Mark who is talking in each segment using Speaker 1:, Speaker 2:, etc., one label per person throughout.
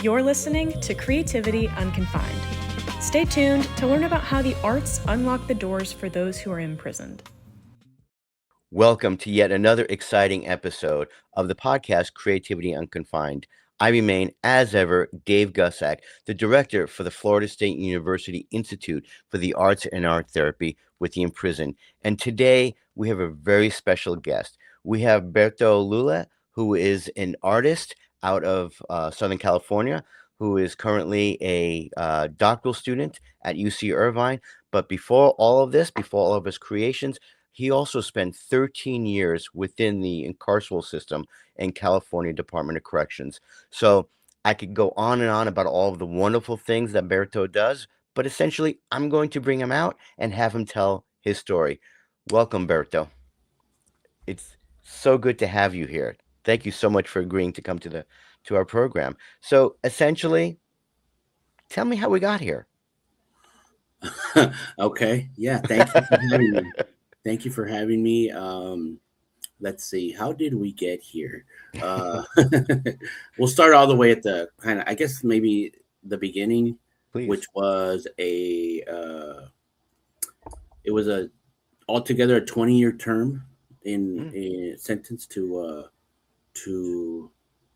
Speaker 1: You're listening to Creativity Unconfined. Stay tuned to learn about how the arts unlock the doors for those who are imprisoned.
Speaker 2: Welcome to yet another exciting episode of the podcast Creativity Unconfined. I remain, as ever, Dave Gussack, the director for the Florida State University Institute for the Arts and Art Therapy with the Imprisoned. And today we have a very special guest. We have Berto Lule, who is an artist out of Southern California, who is currently a doctoral student at UC Irvine. But before all of this, before all of his creations, he also spent 13 years within the incarceral system in California Department of Corrections. So I could go on and on about all of the wonderful things that Berto does, but essentially I'm going to bring him out and have him tell his story. Welcome, Berto. It's so good to have you here. Thank you so much for agreeing to come to our program. So essentially, tell me how we got here.
Speaker 3: Okay. Yeah. Thank you for having me. Thank you for having me. Let's see. How did we get here? Uh, we'll start all the way at the kind of, I guess, maybe the beginning, which
Speaker 2: Please.
Speaker 3: was it was a altogether a 20-year term
Speaker 2: Mm,
Speaker 3: in sentence to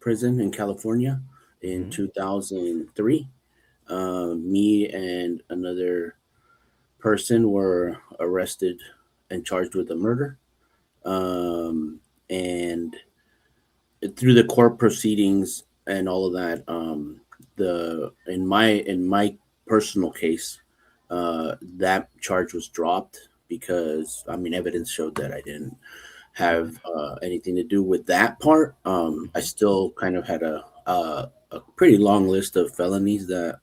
Speaker 3: prison in California in
Speaker 2: mm,
Speaker 3: 2003. Me and another person were arrested and charged with a murder. And through the court proceedings and all of that, the in my personal case, that charge was dropped because I mean evidence showed that I didn't have
Speaker 2: mm,
Speaker 3: anything to do with that part. I
Speaker 2: mhm,
Speaker 3: still kind of had a pretty long list of felonies that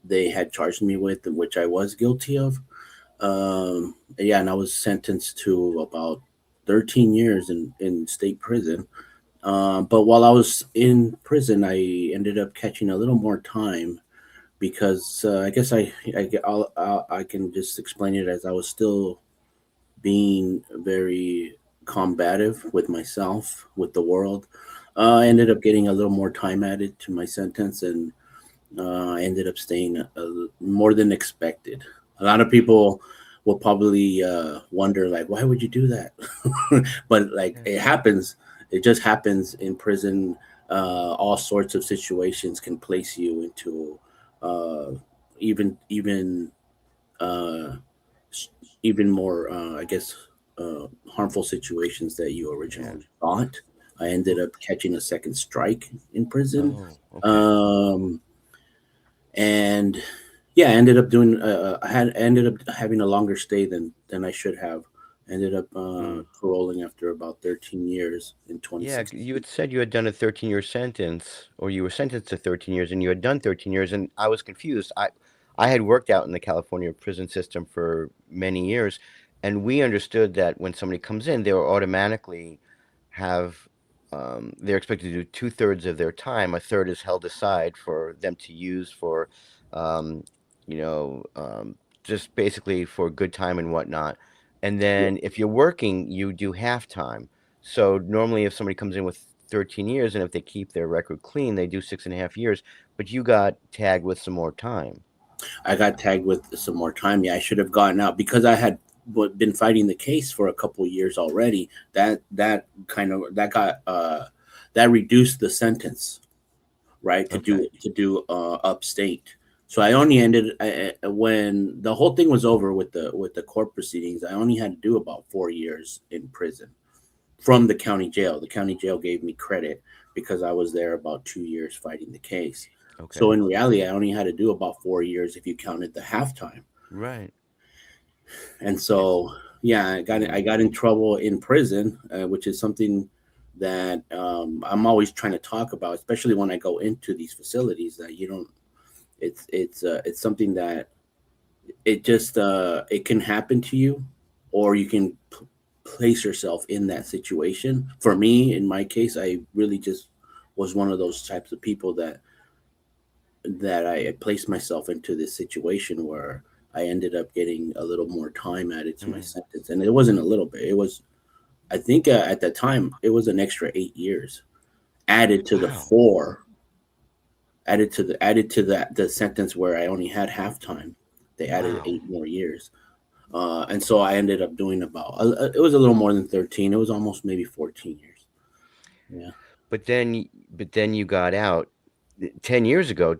Speaker 3: they had charged me with, and which I was guilty of. Yeah, and I was sentenced to about 13 years in state prison. But while I was in prison, I ended up catching a little more time because I guess I can just explain it as I was still being very combative with myself, with the world. I ended up getting a little more time added to my sentence, and I ended up staying more than expected. A lot of people will probably wonder, like, why would you do that? But like,
Speaker 2: yeah,
Speaker 3: it happens. It just happens in prison. All sorts of situations can place you into uh, even uh, even more, I guess, harmful situations that you
Speaker 2: yeah.
Speaker 3: originally thought. I ended
Speaker 2: Well,
Speaker 3: up catching a second strike in prison.
Speaker 2: oh, okay.
Speaker 3: Um, and yeah, I ended up doing. I had ended up having a longer stay than I should have. Ended up
Speaker 2: Mm.
Speaker 3: paroling after about 13 years in
Speaker 2: Yeah, you
Speaker 3: 2016.
Speaker 2: had said you had done a 13-year sentence, or you were sentenced to 13 years, and you had done 13 years, and I was confused. I had worked out in the California prison system for many years, and we understood that when somebody comes in, they will automatically have, they're expected to do two-thirds of their time. A third is held aside for them to use for, um, you know, just basically for good time and whatnot. And
Speaker 3: Yeah,
Speaker 2: then if you're working, you do half time. So normally, if somebody comes in with 13 years and if they keep their record clean, they do 6.5 years. But you got tagged with some more time.
Speaker 3: I got tagged with some more time. Yeah, I should have gotten out because I had been fighting the case for a couple years already. That kind of that got that reduced the sentence, right, to
Speaker 2: Okay.
Speaker 3: do upstate. So I only when the whole thing was over with the court proceedings. I only had to do about 4 years in prison from the county jail. The county jail gave me credit because I was there about 2 years fighting the case. So
Speaker 2: Okay.
Speaker 3: in reality, I only had to do about 4 years if you counted the halftime.
Speaker 2: Right.
Speaker 3: And
Speaker 2: It's.
Speaker 3: so yeah,
Speaker 2: Mm,
Speaker 3: I got in trouble in prison, which is something that I'm always trying to talk about, especially when I go into these facilities. That you don't, it's something that it just it can happen to you, or you can place yourself in that situation. For me, in my case, I really just was one of those types of people that I placed myself into this situation where I ended up getting a little more time added to my
Speaker 2: mm,
Speaker 3: sentence, and it wasn't a little bit. It was, I think, at the time, it was an extra 8 years added to the
Speaker 2: wow.
Speaker 3: four added to that the sentence where I only had half time. They added
Speaker 2: Wow.
Speaker 3: 8 more years, and so I ended up doing about it was a little more than 13. It was almost maybe 14 years. Yeah,
Speaker 2: But then you got out 10 years ago,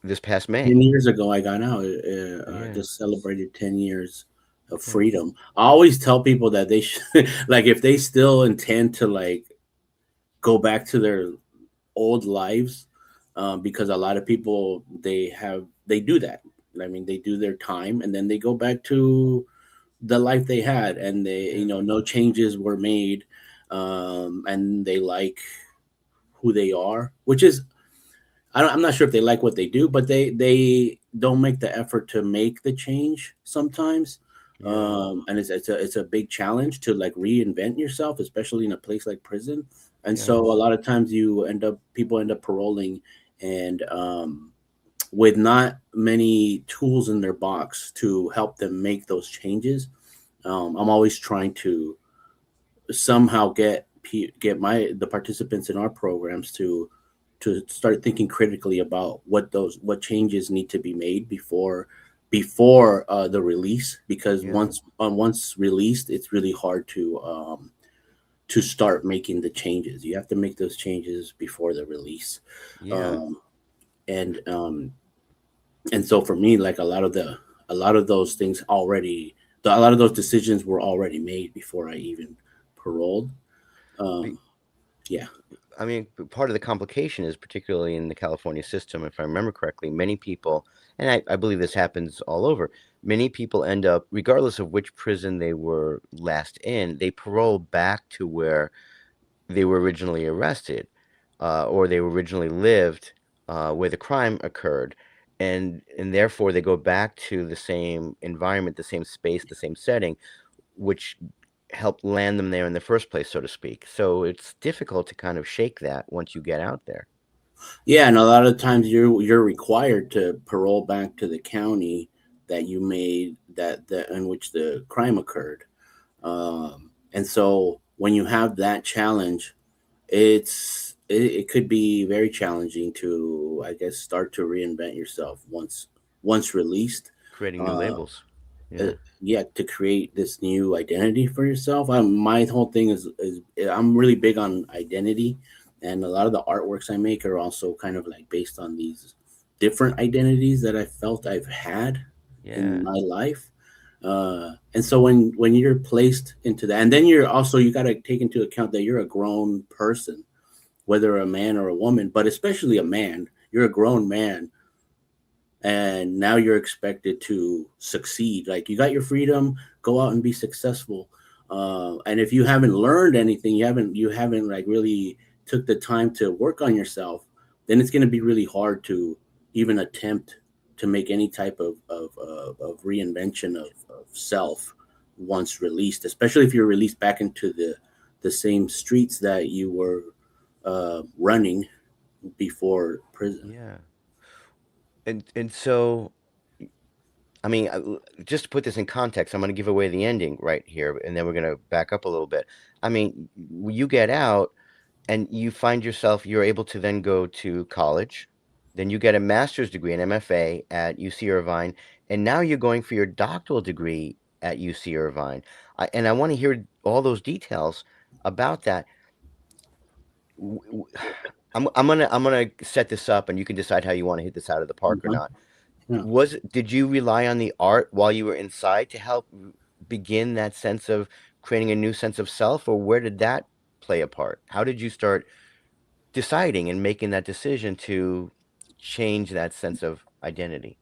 Speaker 2: this past May.
Speaker 3: 10 years ago I got out.
Speaker 2: Yeah.
Speaker 3: Just celebrated 10 years of
Speaker 2: Yeah.
Speaker 3: freedom. I always tell people that they should like if they still intend to like go back to their old lives, because a lot of people they do that. I mean, they do their time and then they go back to the life they had, and they
Speaker 2: Yeah.
Speaker 3: no changes were made, and they like who they are, which is I'm not sure if they like what they do, but they don't make the effort to make the change sometimes.
Speaker 2: Yeah.
Speaker 3: And it's a big challenge to like reinvent yourself, especially in a place like prison. And
Speaker 2: Yeah.
Speaker 3: so a lot of times people end up paroling, and with not many tools in their box to help them make those changes. I'm always trying to somehow get the participants in our programs to start thinking critically about what changes need to be made before the release, because
Speaker 2: Yeah.
Speaker 3: once released it's really hard to start making the changes. You have to make those changes before the release.
Speaker 2: Yeah.
Speaker 3: um, and so for me, like a lot of those things already a lot of those decisions were already made before I even paroled.
Speaker 2: Be-
Speaker 3: um, yeah.
Speaker 2: I mean, part of the complication is, particularly in the California system, if I remember correctly, many people, and I believe this happens all over, many people end up, regardless of which prison they were last in, they parole back to where they were originally arrested, or they originally lived, where the crime occurred. And therefore they go back to the same environment, the same space, the same setting, which helped land them there in the first place, so to speak. So it's difficult to kind of shake that once you get out there.
Speaker 3: Yeah, and a lot of times you're required to parole back to the county that you made that in which the crime occurred. And so when you have that challenge, it could be very challenging to, I guess, start to reinvent yourself once released.
Speaker 2: Creating new
Speaker 3: Uh,
Speaker 2: labels.
Speaker 3: uh,
Speaker 2: Yeah.
Speaker 3: yeah, to create this new identity for yourself. My whole thing is I'm really big on identity, and a lot of the artworks I make are also kind of like based on these different identities that I felt I've had in
Speaker 2: Yeah.
Speaker 3: my life. And so when you're placed into that, and then you got to take into account that you're a grown person, whether a man or a woman, but especially a man. You're a grown man, and now you're expected to succeed. Like, you got your freedom, go out and be successful. And if you haven't learned anything, you haven't like really took the time to work on yourself, then it's going to be really hard to even attempt to make any type of reinvention of self once released, especially if you're released back into the same streets that you were running before prison.
Speaker 2: Yeah. And so, I mean, just to put this in context, I'm going to give away the ending right here, and then we're going to back up a little bit. I mean, you get out and you find yourself, you're able to then go to college. Then you get a master's degree, an MFA at UC Irvine, and now you're going for your doctoral degree at UC Irvine. And I want to hear all those details about that. W- w- I'm gonna set this up, and you can decide how you want to hit this out of the park or
Speaker 3: Okay.
Speaker 2: not.
Speaker 3: Yeah.
Speaker 2: Did you rely on the art while you were inside to help begin that sense of creating a new sense of self, or where did that play a part? How did you start deciding and making that decision to change that sense of identity?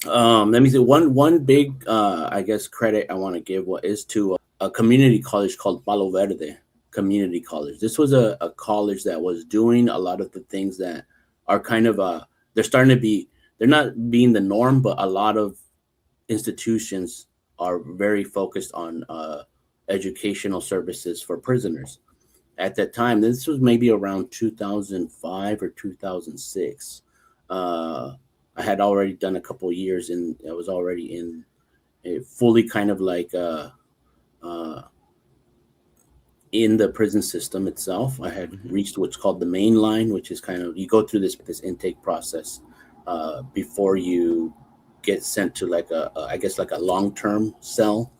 Speaker 3: Let me see. One big, I guess, credit I want to give what is to a community college called Palo Verde Community College. This was a college that was doing a lot of the things that are kind of they're starting to be they're not being the norm, but a lot of institutions are very focused on educational services for prisoners. At that time, this was maybe around 2005 or 2006. uh, I had already done a couple of years, and I was already in a fully kind of like uh, in the prison system itself. I had
Speaker 2: Hmm.
Speaker 3: reached what's called the main line, which is kind of, you go through this intake process before you get sent to like I guess like a long term cell.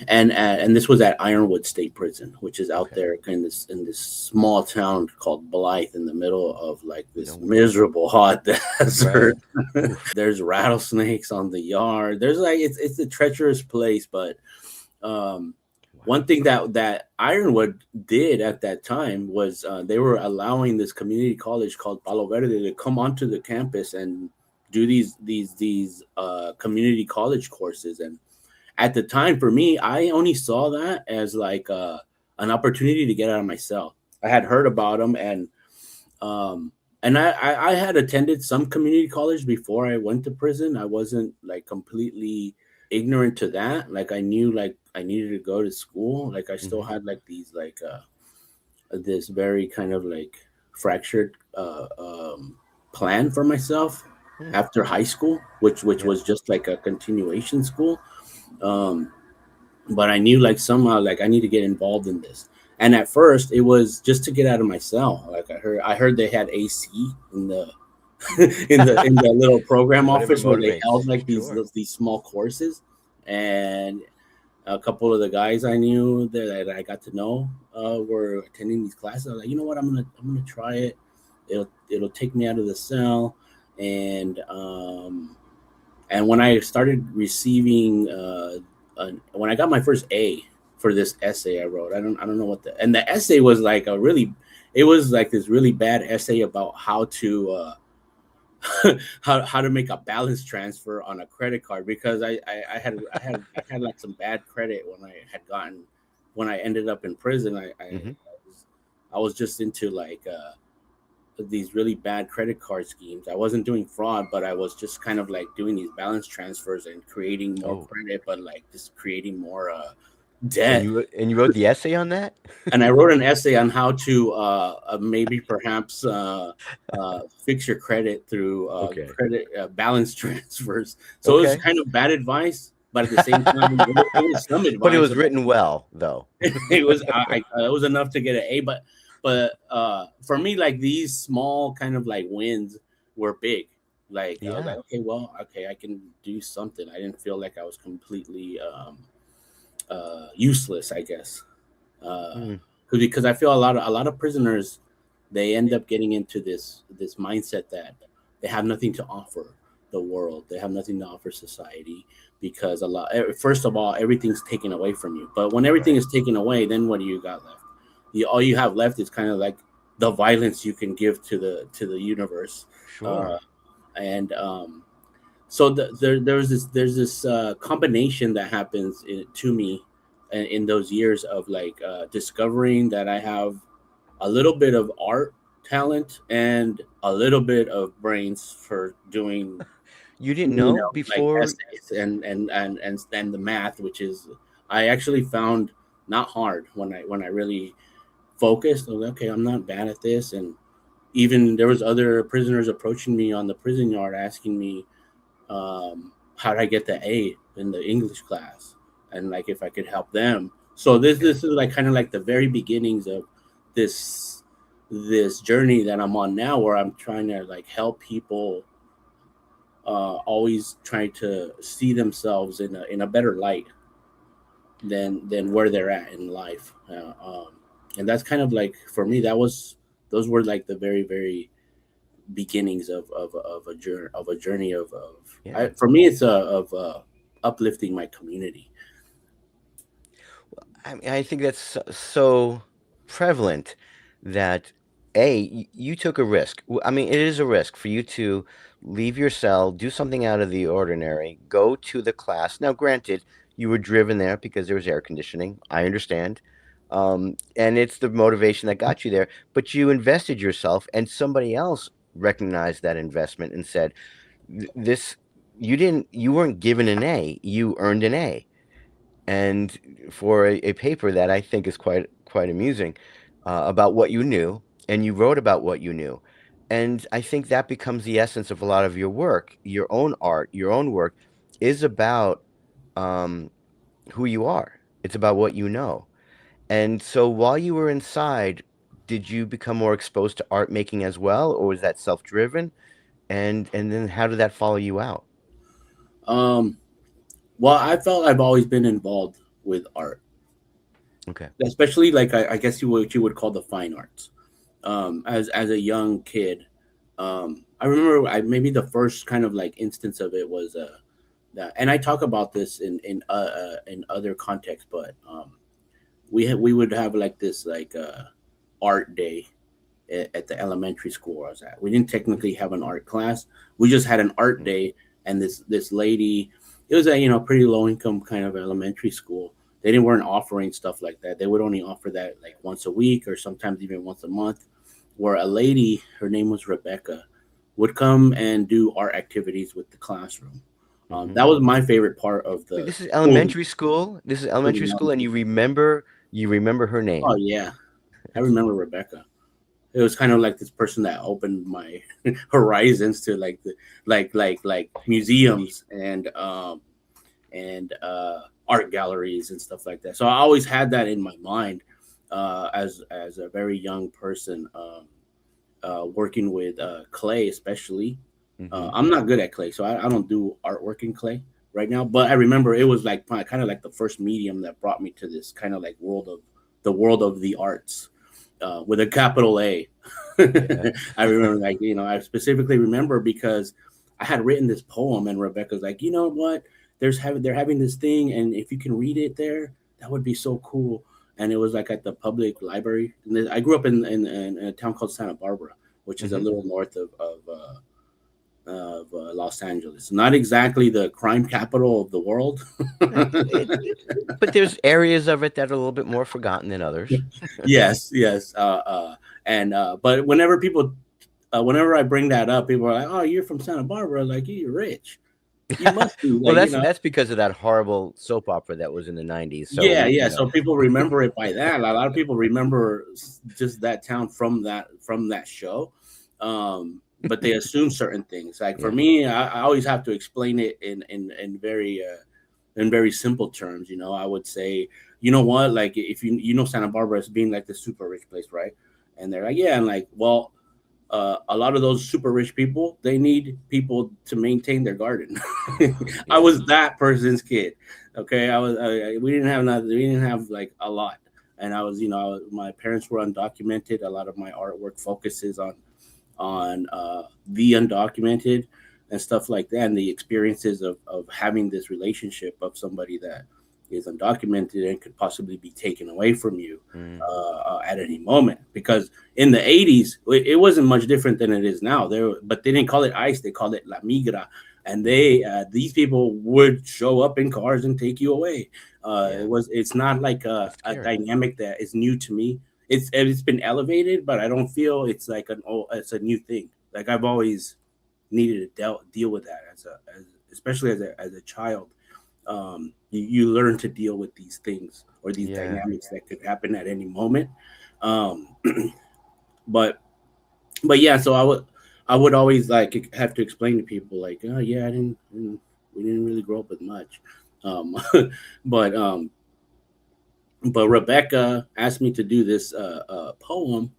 Speaker 3: And this was at Ironwood State Prison, which is out
Speaker 2: Okay.
Speaker 3: there in this small town called Blythe, in the middle of like
Speaker 2: No
Speaker 3: this
Speaker 2: way.
Speaker 3: miserable hot
Speaker 2: Right.
Speaker 3: desert.
Speaker 2: Oof.
Speaker 3: There's rattlesnakes on the yard. There's like, it's a treacherous place, but um,
Speaker 2: Wow.
Speaker 3: one thing that Ironwood did at that time was they were allowing this community college called Palo Verde to come onto the campus and do these community college courses. And at the time, for me, I only saw that as like an opportunity to get out of my cell. I had heard about them, um, and I had attended some community college before I went to prison. I wasn't like completely ignorant to that. Like, I knew like I needed to go to school. Like, I still
Speaker 2: Hmm.
Speaker 3: had like these like this very kind of like fractured plan for myself
Speaker 2: Hmm.
Speaker 3: after high school, which
Speaker 2: Yeah.
Speaker 3: was just like a continuation school. Um, but I knew like somehow like I need to get involved in this. And at first, it was just to get out of my cell. Like, I heard they had AC in the in the little program
Speaker 2: Whatever
Speaker 3: office where they
Speaker 2: motivates.
Speaker 3: held like
Speaker 2: Sure.
Speaker 3: these small courses. And a couple of the guys I knew that I got to know were attending these classes. I was like, you know what, I'm gonna try it. It'll take me out of the cell. And um and when I started receiving when I got my first A for this essay I wrote, I don't know what the essay was like, it was like this really bad essay about how to how to make a balance transfer on a credit card, because I had like some bad credit when I ended up in prison.
Speaker 2: Hmm.
Speaker 3: I was just into like these really bad credit card schemes. I wasn't doing fraud, but I was just kind of like doing these balance transfers and creating more
Speaker 2: Oh,
Speaker 3: credit, but like just creating more
Speaker 2: and
Speaker 3: debt.
Speaker 2: you wrote the essay on that?
Speaker 3: And I wrote an essay on how to maybe perhaps fix your credit through
Speaker 2: Okay.
Speaker 3: credit balance transfers. So it was
Speaker 2: Okay.
Speaker 3: kind of bad advice, but at the same time, it was some
Speaker 2: But it
Speaker 3: advice
Speaker 2: was
Speaker 3: about.
Speaker 2: written well, though.
Speaker 3: It was enough to get an A, but for me, like, these small kind of like wins were big. Like, I was
Speaker 2: Yeah.
Speaker 3: like, okay, well, okay, I can do something. I didn't feel like I was completely useless, I guess. uh,
Speaker 2: Mm.
Speaker 3: because I feel a lot of prisoners, they end up getting into this mindset that they have nothing to offer the world, they have nothing to offer society, because first of all, everything's taken away from you. But when everything
Speaker 2: Right.
Speaker 3: is taken away, then what do you got left? All you have left is kind of like the violence you can give to the universe. uh,
Speaker 2: Sure.
Speaker 3: and So there's this combination that happens to me in those years of like discovering that I have a little bit of art talent and a little bit of brains for doing,
Speaker 2: You didn't know
Speaker 3: like
Speaker 2: before?
Speaker 3: essays and the math, which is, I actually found not hard when I really focused. I was like, okay, I'm not bad at this. And even there was other prisoners approaching me on the prison yard asking me how did I get the A in the English class, and like if I could help them. So this
Speaker 2: Okay.
Speaker 3: is like kind of like the very beginnings of this this journey that I'm on now, where I'm trying to like help people always try to see themselves in a better light than where they're at in life. And that's kind of like, for me, those were like the very beginnings of a journey
Speaker 2: Yeah.
Speaker 3: for me, it's of uplifting my community.
Speaker 2: I mean, I think that's so prevalent that you took a risk. I mean, it is a risk for you to leave your cell, do something out of the ordinary, go to the class. Now, granted, you were driven there because there was air conditioning. I understand. And it's the motivation that got you there, but you invested yourself, and somebody else recognized that investment and said, This, you weren't given an A, you earned an A." And for a paper that I think is quite amusing, about what you knew, and you wrote about what you knew, and I think that becomes the essence of a lot of your work. Your own art, your own work, is about um, who you are. It's about what you know, And so while you were inside, did you become more exposed to art making as well, or was that self-driven? And then how did that follow you out?
Speaker 3: Um, well, I felt I've always been involved with art,
Speaker 2: Okay.
Speaker 3: especially like I guess what you would call the fine arts. As a young kid, I remember maybe the first kind of like instance of it was that, and I talk about this in other contexts, but we would have like this like art day at the elementary school I was at. We didn't technically have an art class. We just had an art
Speaker 2: Mhm.
Speaker 3: day, and this lady, it was a pretty low income kind of elementary school. They didn't weren't offering stuff like that. They would only offer that like once a week or sometimes even once a month. Where a lady, her name was Rebecca, would come and do art activities with the classroom.
Speaker 2: Mhm.
Speaker 3: That was my favorite part of
Speaker 2: Wait,
Speaker 3: the
Speaker 2: this is
Speaker 3: whole.
Speaker 2: elementary school? This is
Speaker 3: Pretty
Speaker 2: elementary school,
Speaker 3: much.
Speaker 2: and you remember her
Speaker 3: Oh
Speaker 2: name.
Speaker 3: yeah, I
Speaker 2: It's
Speaker 3: remember Rebecca. It was kind of like this person that opened my horizons to like the like museums and art galleries and stuff like that. So I always had that in my mind as a very young person, working with clay, especially.
Speaker 2: mhm.
Speaker 3: I'm not good at clay, so I don't do artwork in clay right now. But I remember it was like kind of like the first medium that brought me to this kind of like world of the arts, with a capital A.
Speaker 2: Yeah.
Speaker 3: I remember, like, I specifically remember because I had written this poem, and Rebecca's like, you know what? They're having this thing, and if you can read it there, that would be so cool. And it was like at the public library. And I grew up in a town called Santa Barbara, which is a
Speaker 2: Mhm.
Speaker 3: little north of Los Angeles. Not exactly the crime capital of the world.
Speaker 2: But there's areas of it that are a little bit more forgotten than others.
Speaker 3: Yes, yes. And But whenever I bring that up, people are like, "Oh, you're from Santa Barbara, like you're rich. You must be
Speaker 2: Well,
Speaker 3: like,
Speaker 2: that's because of that horrible soap opera that was in the 90s. So
Speaker 3: Yeah,
Speaker 2: we,
Speaker 3: yeah." So people remember it by that. A lot of people remember just that town from that show, but they assume certain things. Like for
Speaker 2: yeah.
Speaker 3: me, I always have to explain it in very simple terms. I would say, you know what, like if you know Santa Barbara as being like the super rich place, right? And they're like, yeah, and like, well, a lot of those super rich people, they need people to maintain their garden. I
Speaker 2: Yeah.
Speaker 3: was that person's kid. Okay, we didn't have nothing. We didn't have like a lot, and I was, my parents were undocumented. A lot of my artwork focuses on the undocumented and stuff like that, and the experiences of having this relationship of somebody that is undocumented and could possibly be taken away from you
Speaker 2: Mm,
Speaker 3: at any moment. Because in the 80s, it wasn't much different than it is now. But they didn't call it ICE; they called it La Migra, and
Speaker 2: mhm.
Speaker 3: these people would show up in cars and take you away.
Speaker 2: Yeah.
Speaker 3: It's not like
Speaker 2: That's
Speaker 3: a
Speaker 2: scary.
Speaker 3: dynamic that is new to me. It's been elevated, but I don't feel it's like it's a new thing. Like I've always needed to deal with that especially as a child. You learn to deal with these things or these
Speaker 2: Yeah.
Speaker 3: dynamics that could happen at any moment. Um, but but yeah, so I would always like have to explain to people like, oh yeah, we didn't really grow up with much. Um, but um, but Rebecca asked me to do this poem,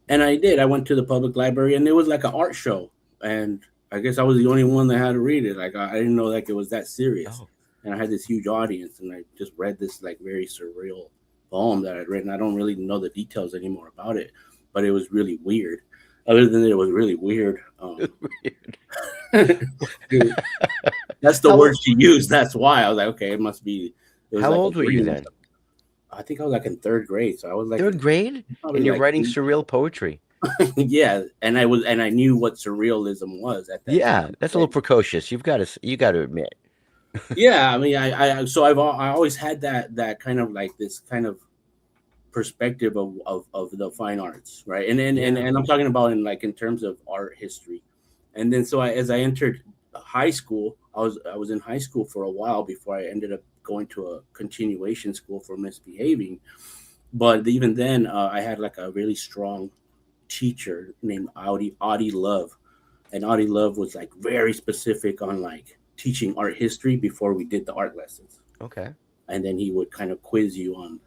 Speaker 3: and I did. I went to the public library, and it was like an art show, and I guess I was the only one that had to read it. Like I didn't know like it was that serious,
Speaker 2: Oh,
Speaker 3: and I had this huge audience, and I just read this like very surreal poem that I'd written. I don't really know the details anymore about it, but it was really weird. Other than it was really weird.
Speaker 2: weird.
Speaker 3: That's the
Speaker 2: How
Speaker 3: word
Speaker 2: old,
Speaker 3: she used. That's why I was like, okay, it must be. It was
Speaker 2: how
Speaker 3: like a
Speaker 2: old were you
Speaker 3: dream.
Speaker 2: then?
Speaker 3: I think I was like in third grade, so I was like
Speaker 2: Third grade?
Speaker 3: probably
Speaker 2: And you're
Speaker 3: like
Speaker 2: writing surreal poetry.
Speaker 3: yeah, and I knew what surrealism was at that
Speaker 2: Yeah,
Speaker 3: time.
Speaker 2: that's a little precocious. You got to admit.
Speaker 3: Yeah, I mean, so I always had that kind of like this kind of perspective of the fine arts, right?
Speaker 2: Yeah.
Speaker 3: And I'm talking about in terms of art history. And then as I entered high school, I was in high school for a while before I ended up going to a continuation school for misbehaving. But even then, I had like a really strong teacher named Audie Love, and Audie Love was like very specific on like teaching art history before we did the art lessons,
Speaker 2: Okay.
Speaker 3: and then he would kind of quiz you on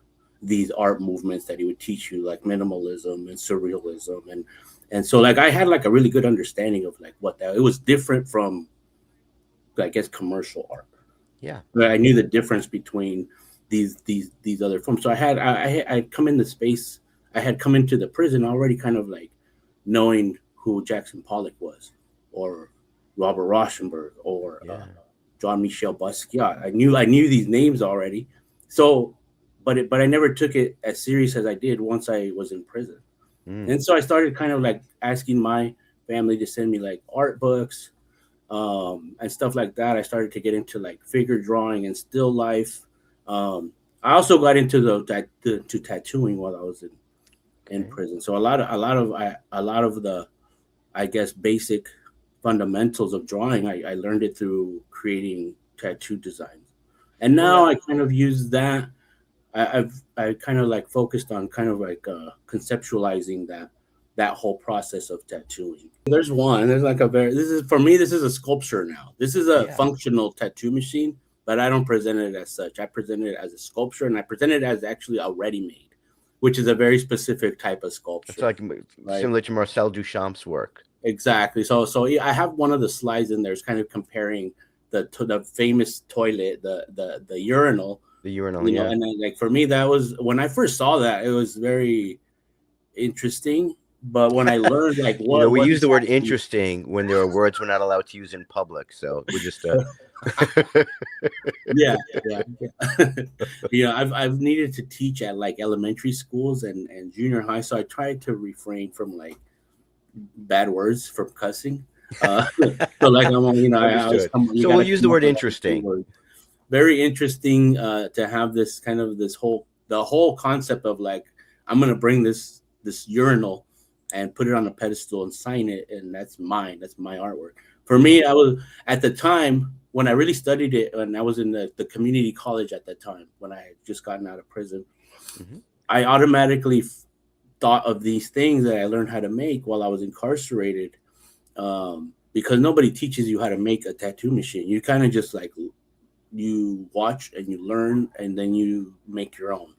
Speaker 3: these art movements that he would teach you, like minimalism and surrealism, and so like I had like a really good understanding of like what that it was different from, I guess, commercial art.
Speaker 2: Yeah.
Speaker 3: But I knew the difference between these other forms. So I come in the space. I had come into the prison already, kind of like knowing who Jackson Pollock was, or Robert Rauschenberg, or
Speaker 2: Yeah.
Speaker 3: John Michel Basquiat. I knew these names already. So, but I never took it as serious as I did once I was in prison.
Speaker 2: Mm.
Speaker 3: And so I started kind of like asking my family to send me like art books, and stuff like that. I started to get into like figure drawing and still life. I also got into to tattooing while I was in
Speaker 2: Okay.
Speaker 3: prison. So a lot of the, I guess, basic fundamentals of drawing, I learned it through creating tattoo designs, and
Speaker 2: Well,
Speaker 3: now I kind of use that. I kind of like focused on kind of like conceptualizing that whole process of tattooing. There's one. There's like a very. This is for me. This is a sculpture now. This is a
Speaker 2: yeah.
Speaker 3: functional tattoo machine, but I don't present it as such. I present it as a sculpture, and I present it as actually a ready-made, which is a very specific type of
Speaker 2: It's
Speaker 3: sculpture,
Speaker 2: like
Speaker 3: right?
Speaker 2: similar to Marcel Duchamp's work.
Speaker 3: Exactly. So yeah, I have one of the slides in there. It's kind of comparing the famous toilet, the urinal,
Speaker 2: The urinal. Yeah.
Speaker 3: and then like for me, that was when I first saw that, it was very interesting. But when I learned like
Speaker 2: We
Speaker 3: what
Speaker 2: use
Speaker 3: is
Speaker 2: the word
Speaker 3: actually,
Speaker 2: interesting when there are words we're not allowed to use in public. So we're just
Speaker 3: yeah, yeah, I've needed to teach at like elementary schools and junior high, so I tried to refrain from like bad words, from cussing. So like I always
Speaker 2: understood.
Speaker 3: come. You
Speaker 2: So
Speaker 3: got
Speaker 2: we'll
Speaker 3: to
Speaker 2: use
Speaker 3: come
Speaker 2: the
Speaker 3: up
Speaker 2: word
Speaker 3: with like a few
Speaker 2: interesting.
Speaker 3: words. Very interesting to have this kind of the whole concept of like, I'm gonna bring this urinal and put it on a pedestal and sign it, and that's mine. That's my artwork. For
Speaker 2: Yeah.
Speaker 3: me, I was at the time when I really studied it, and I was in the community college at that time when I had just gotten out of prison.
Speaker 2: Hmm.
Speaker 3: I automatically thought of these things that I learned how to make while I was incarcerated, because nobody teaches you how to make a tattoo machine. You kind of just like you watch and you learn, and then you make your own.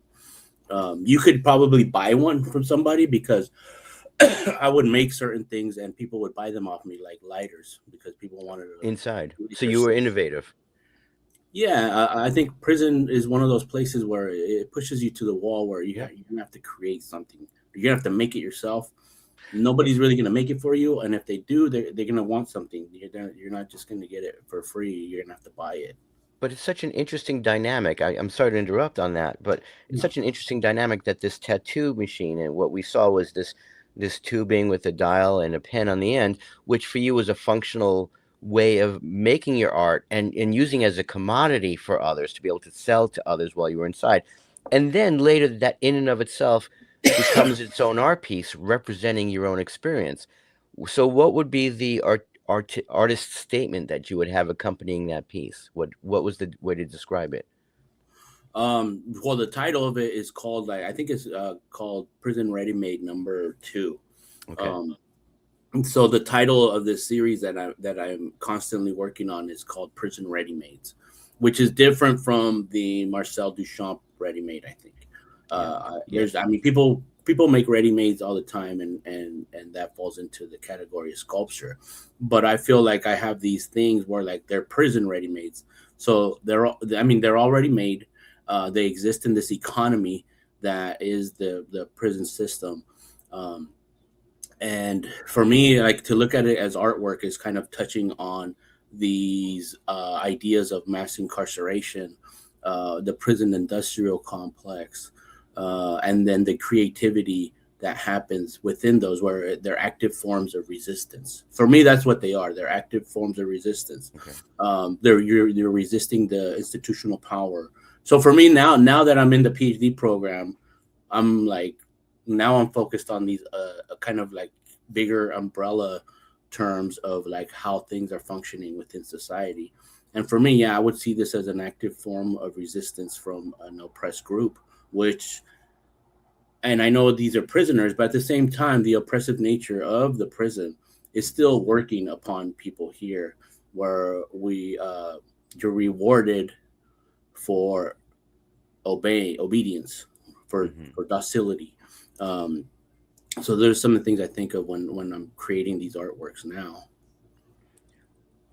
Speaker 3: You could probably buy one from somebody, because I would make certain things and people would buy them off me, like lighters, because people wanted to
Speaker 2: Inside.
Speaker 3: do it
Speaker 2: So you were
Speaker 3: yourself.
Speaker 2: innovative.
Speaker 3: Yeah, I think prison is one of those places where it pushes you to the wall, where
Speaker 2: Yep.
Speaker 3: you're gonna have to create something. You're gonna have to make it yourself. Nobody's really gonna make it for you, and if they do, they're gonna want something. You're not just gonna get it for free. You're gonna have to buy it.
Speaker 2: But it's such an interesting dynamic. I'm sorry to interrupt on that, but it's
Speaker 3: No.
Speaker 2: such an interesting dynamic that this tattoo machine and what we saw was this tubing with a dial and a pen on the end, which for you was a functional way of making your art and using as a commodity for others to be able to sell to others while you were inside. And then later that in and of itself becomes its own art piece representing your own experience. So what would be the artist statement that you would have accompanying that piece? What was the way to describe it?
Speaker 3: Well, the title of it is called, like, I think it's called Prison Ready Made #2.
Speaker 2: Okay.
Speaker 3: Um, and so the title of this series that I'm constantly working on is called Prison Ready Mades, which is different from the Marcel Duchamp Ready Made. I think
Speaker 2: Yeah.
Speaker 3: there's,
Speaker 2: Yes.
Speaker 3: I mean, people make ready mades all the time, and that falls into the category of sculpture. But I feel like I have these things where like they're prison ready mades. So they're already made. They exist in this economy that is the prison system. Um, and for me, like, to look at it as artwork is kind of touching on these ideas of mass incarceration, the prison industrial complex, and then the creativity that happens within those, where they're active forms of resistance. For me, that's what they are. They're active forms of resistance.
Speaker 2: Okay.
Speaker 3: You're resisting the institutional power. So for me, now that I'm in the PhD program, I'm like, now I'm focused on these kind of like bigger umbrella terms of like how things are functioning within society. And for me, yeah, I would see this as an active form of resistance from an oppressed group, which, and I know these are prisoners, but at the same time, the oppressive nature of the prison is still working upon people here, where you're rewarded for obedience,
Speaker 2: Hmm.
Speaker 3: for docility. Um, so there's some of the things I think of when I'm creating these artworks now.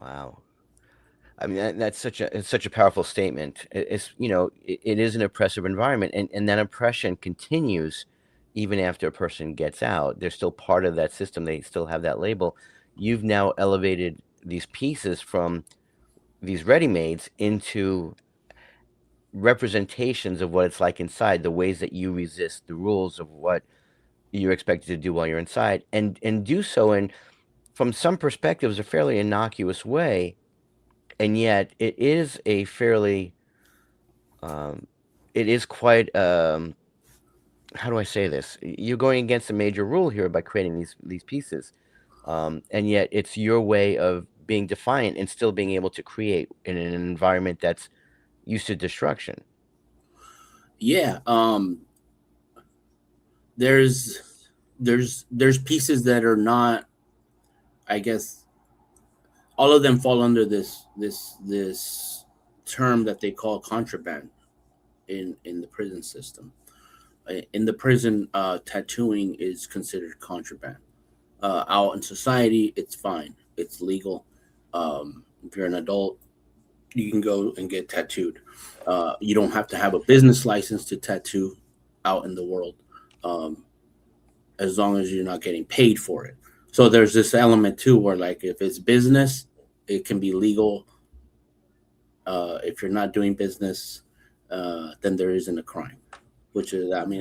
Speaker 2: Wow. I mean, that's such a powerful statement. It's, it is an oppressive environment, and that oppression continues even after a person gets out. They're still part of that system. They still have that label. You've now elevated these pieces from these ready-mades into representations of what it's like inside, the ways that you resist the rules of what you're expected to do while you're inside, and do so in, from some perspectives, a fairly innocuous way, and yet it is a fairly um, it is quite how do I say this? You're going against a major rule here by creating these pieces, and yet it's your way of being defiant and still being able to create in an environment that's used to destruction.
Speaker 3: Yeah. There's there's pieces that are not, I guess, all of them fall under this term that they call contraband in the prison system. In the prison, tattooing is considered contraband. Out in society, it's fine, it's legal. If you're an adult, you can go and get tattooed. You don't have to have a business license to tattoo out in the world, um, as long as you're not getting paid for it. So there's this element too, where like if it's business, it can be legal. If you're not doing business, then there isn't a crime. Which is, I mean,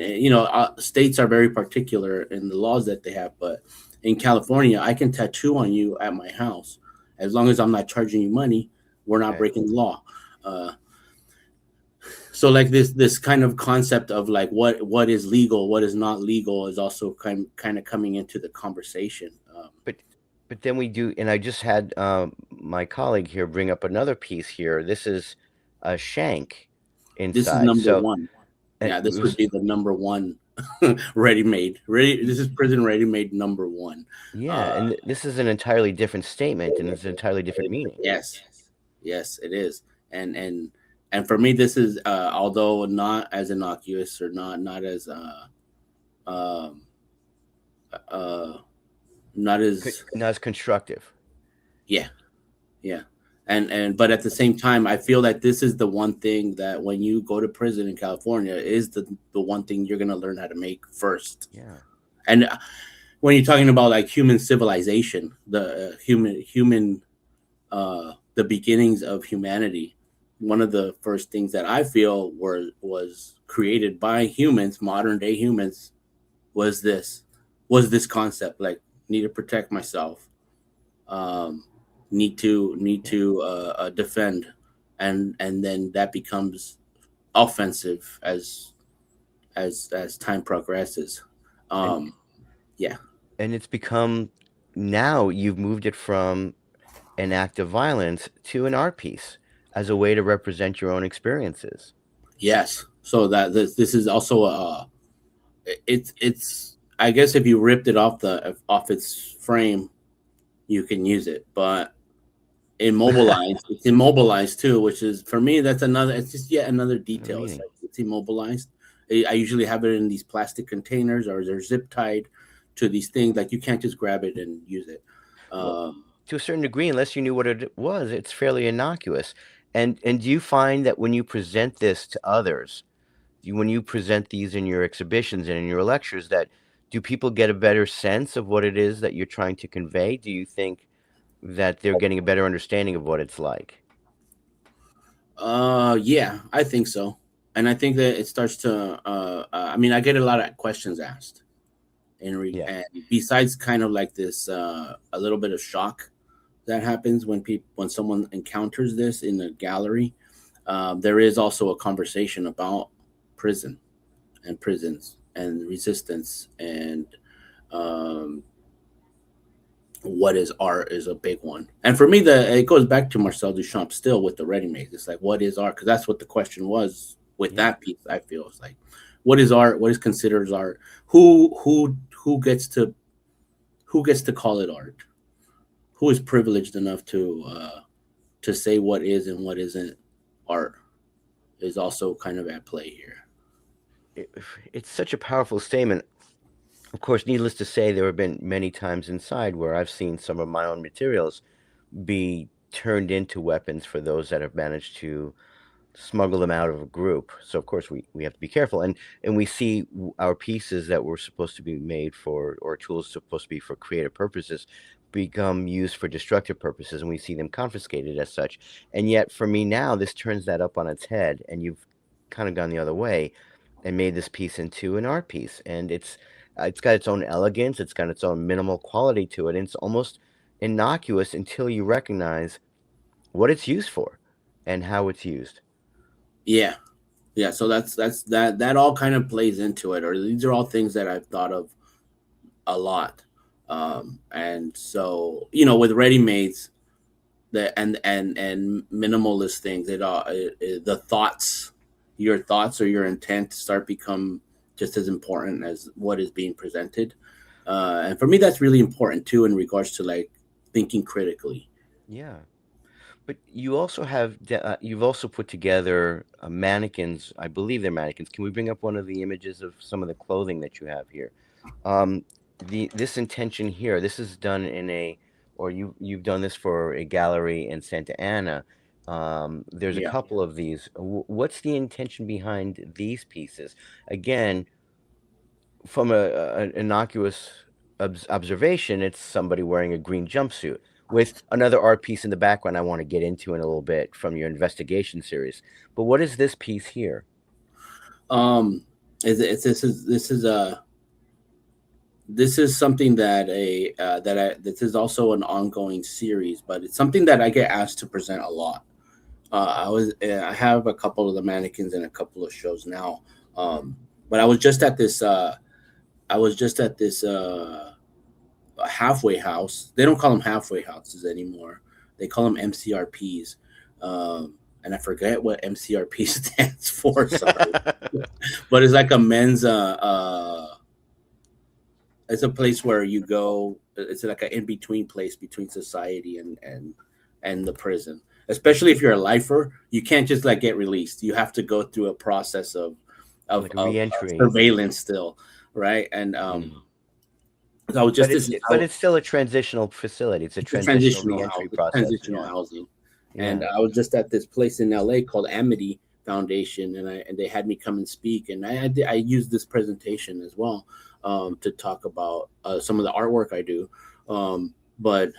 Speaker 3: states are very particular in the laws that they have, but in California, I can tattoo on you at my house as long as I'm not charging you money. We're not
Speaker 2: Okay.
Speaker 3: breaking the law. Uh, so like this kind of concept of like what is legal, what is not legal, is also kind of coming into the conversation.
Speaker 2: But but then we do, and I just had my colleague here bring up another piece here. This is a shank
Speaker 3: This is
Speaker 2: inside.
Speaker 3: number
Speaker 2: So
Speaker 3: one. Yeah,
Speaker 2: it
Speaker 3: this would
Speaker 2: was,
Speaker 3: be the number one ready made. Ready. This is prison ready made number one.
Speaker 2: yeah,
Speaker 3: Uh,
Speaker 2: and this is an entirely different statement, and it's an entirely different meaning.
Speaker 3: yes, yes, it is. And for me, this is, although not as innocuous or not as um uh not as,
Speaker 2: Not as constructive.
Speaker 3: yeah, yeah. And but at the same time, I feel that this is the one thing that when you go to prison in California is the one thing you're gonna learn how to make first.
Speaker 2: Yeah.
Speaker 3: And when you're talking about like human civilization, the human the beginnings of humanity, one of the first things that I feel was created by humans, modern day humans, was this concept, like, need to protect myself, um,
Speaker 2: Yeah.
Speaker 3: defend, and then that becomes offensive as time progresses.
Speaker 2: And
Speaker 3: Um, yeah.
Speaker 2: and it's become, now you've moved it from an act of violence to an art piece as a way to represent your own experiences.
Speaker 3: Yes. So that this is also it's I guess if you ripped it off its frame, you can use it, but immobilized, it's immobilized too, which is, for me, that's another, it's just yet another
Speaker 2: Another
Speaker 3: detail. It's
Speaker 2: meaning.
Speaker 3: like it's immobilized. I usually have it in these plastic containers, or they're zip tied to these things, like you can't just grab it and use it.
Speaker 2: Well,
Speaker 3: um
Speaker 2: to a certain degree, unless you knew what it was, it's fairly innocuous. And do you find that when you present this to others, when you present these in your exhibitions and in your lectures, that do people get a better sense of what it is that you're trying to convey? Do you think that they're getting a better understanding of what it's like?
Speaker 3: yeah, I think so. And I think that it starts to I mean, I get a lot of questions asked,
Speaker 2: Yeah.
Speaker 3: and besides kind of like this, a little bit of shock that happens when someone encounters this in a gallery. There is also a conversation about prison and prisons and resistance, and um, what is art is a big one. And for me, it goes back to Marcel Duchamp still with the ready made. It's like, what is art? Because that's what the question was with
Speaker 2: Yeah.
Speaker 3: that piece. I feel it's like, what is art? What is considered art? Who gets to call it art? Who is privileged enough to say what is and what isn't art, is also kind of at play here.
Speaker 2: it, it's such a powerful statement. Of course, needless to say, there have been many times inside where I've seen some of my own materials be turned into weapons for those that have managed to smuggle them out of a group. So of course we have to be careful, and we see our pieces that were supposed to be made for, or tools supposed to be for creative purposes, become used for destructive purposes, and we see them confiscated as such. And yet for me now, this turns that up on its head, and you've kind of gone the other way and made this piece into an art piece, and it's got its own elegance, it's got its own minimal quality to it, and it's almost innocuous until you recognize what it's used for and how it's used.
Speaker 3: Yeah, yeah. So that all kind of plays into it, or these are all things that I've thought of a lot. And so, with ready mades, and minimalist things, the thoughts, your thoughts or your intent start become just as important as what is being presented. And for me, that's really important too, in regards to like thinking critically.
Speaker 2: Yeah. But you've also put together mannequins. I believe they're mannequins. Can we bring up one of the images of some of the clothing that you have here? Um, the This intention here. This is done in a, or you've done this for a gallery in Santa Ana. There's a
Speaker 3: Yeah.
Speaker 2: couple of these. What's the intention behind these pieces? Again, from an innocuous observation, it's somebody wearing a green jumpsuit with another art piece in the background I want to get into in a little bit from your investigation series. But what is this piece here?
Speaker 3: Um, this is something that this is also an ongoing series, but it's something that I get asked to present a lot. I have a couple of the mannequins in a couple of shows now. But I was just at this halfway house. They don't call them halfway houses anymore. They call them MCRPs. And I forget what MCRP stands for. Sorry, but it's like a men's. It's a place where you go. It's like an in between place between society and the prison. Especially if you're a lifer, you can't just like get released. You have to go through a process of
Speaker 2: Like a reentry.
Speaker 3: surveillance still, right? And
Speaker 2: Mm.
Speaker 3: so I was just this.
Speaker 2: But it's still a transitional facility. It's a
Speaker 3: It's a
Speaker 2: transitional reentry process.
Speaker 3: transitional
Speaker 2: Yeah.
Speaker 3: housing. And
Speaker 2: Yeah.
Speaker 3: I was just at this place in LA called Amity Foundation, and they had me come and speak, and I used this presentation as well, to talk about some of the artwork I do. But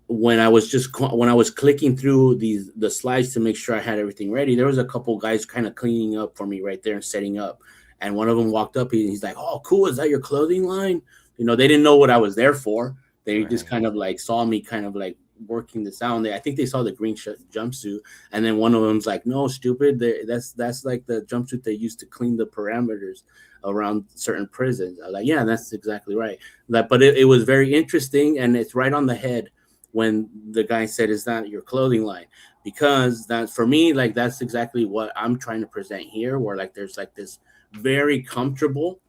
Speaker 3: when I was clicking through the slides to make sure I had everything ready, there was a couple guys kind of cleaning up for me right there and setting up. And one of them walked up, he's like, "Oh, cool! Is that your clothing line?" They didn't know what I was there for. They just
Speaker 2: Right.
Speaker 3: kind of like saw me kind of like working this out. I think they saw the green jumpsuit, and then one of them's like, "No, stupid! That's like the jumpsuit they used to clean the parameters around certain prisons." I was like, "Yeah, that's exactly right." But it was very interesting, and it's right on the head when the guy said, "Is that your clothing line?" Because that, for me, like that's exactly what I'm trying to present here, where like there's like this very comfortable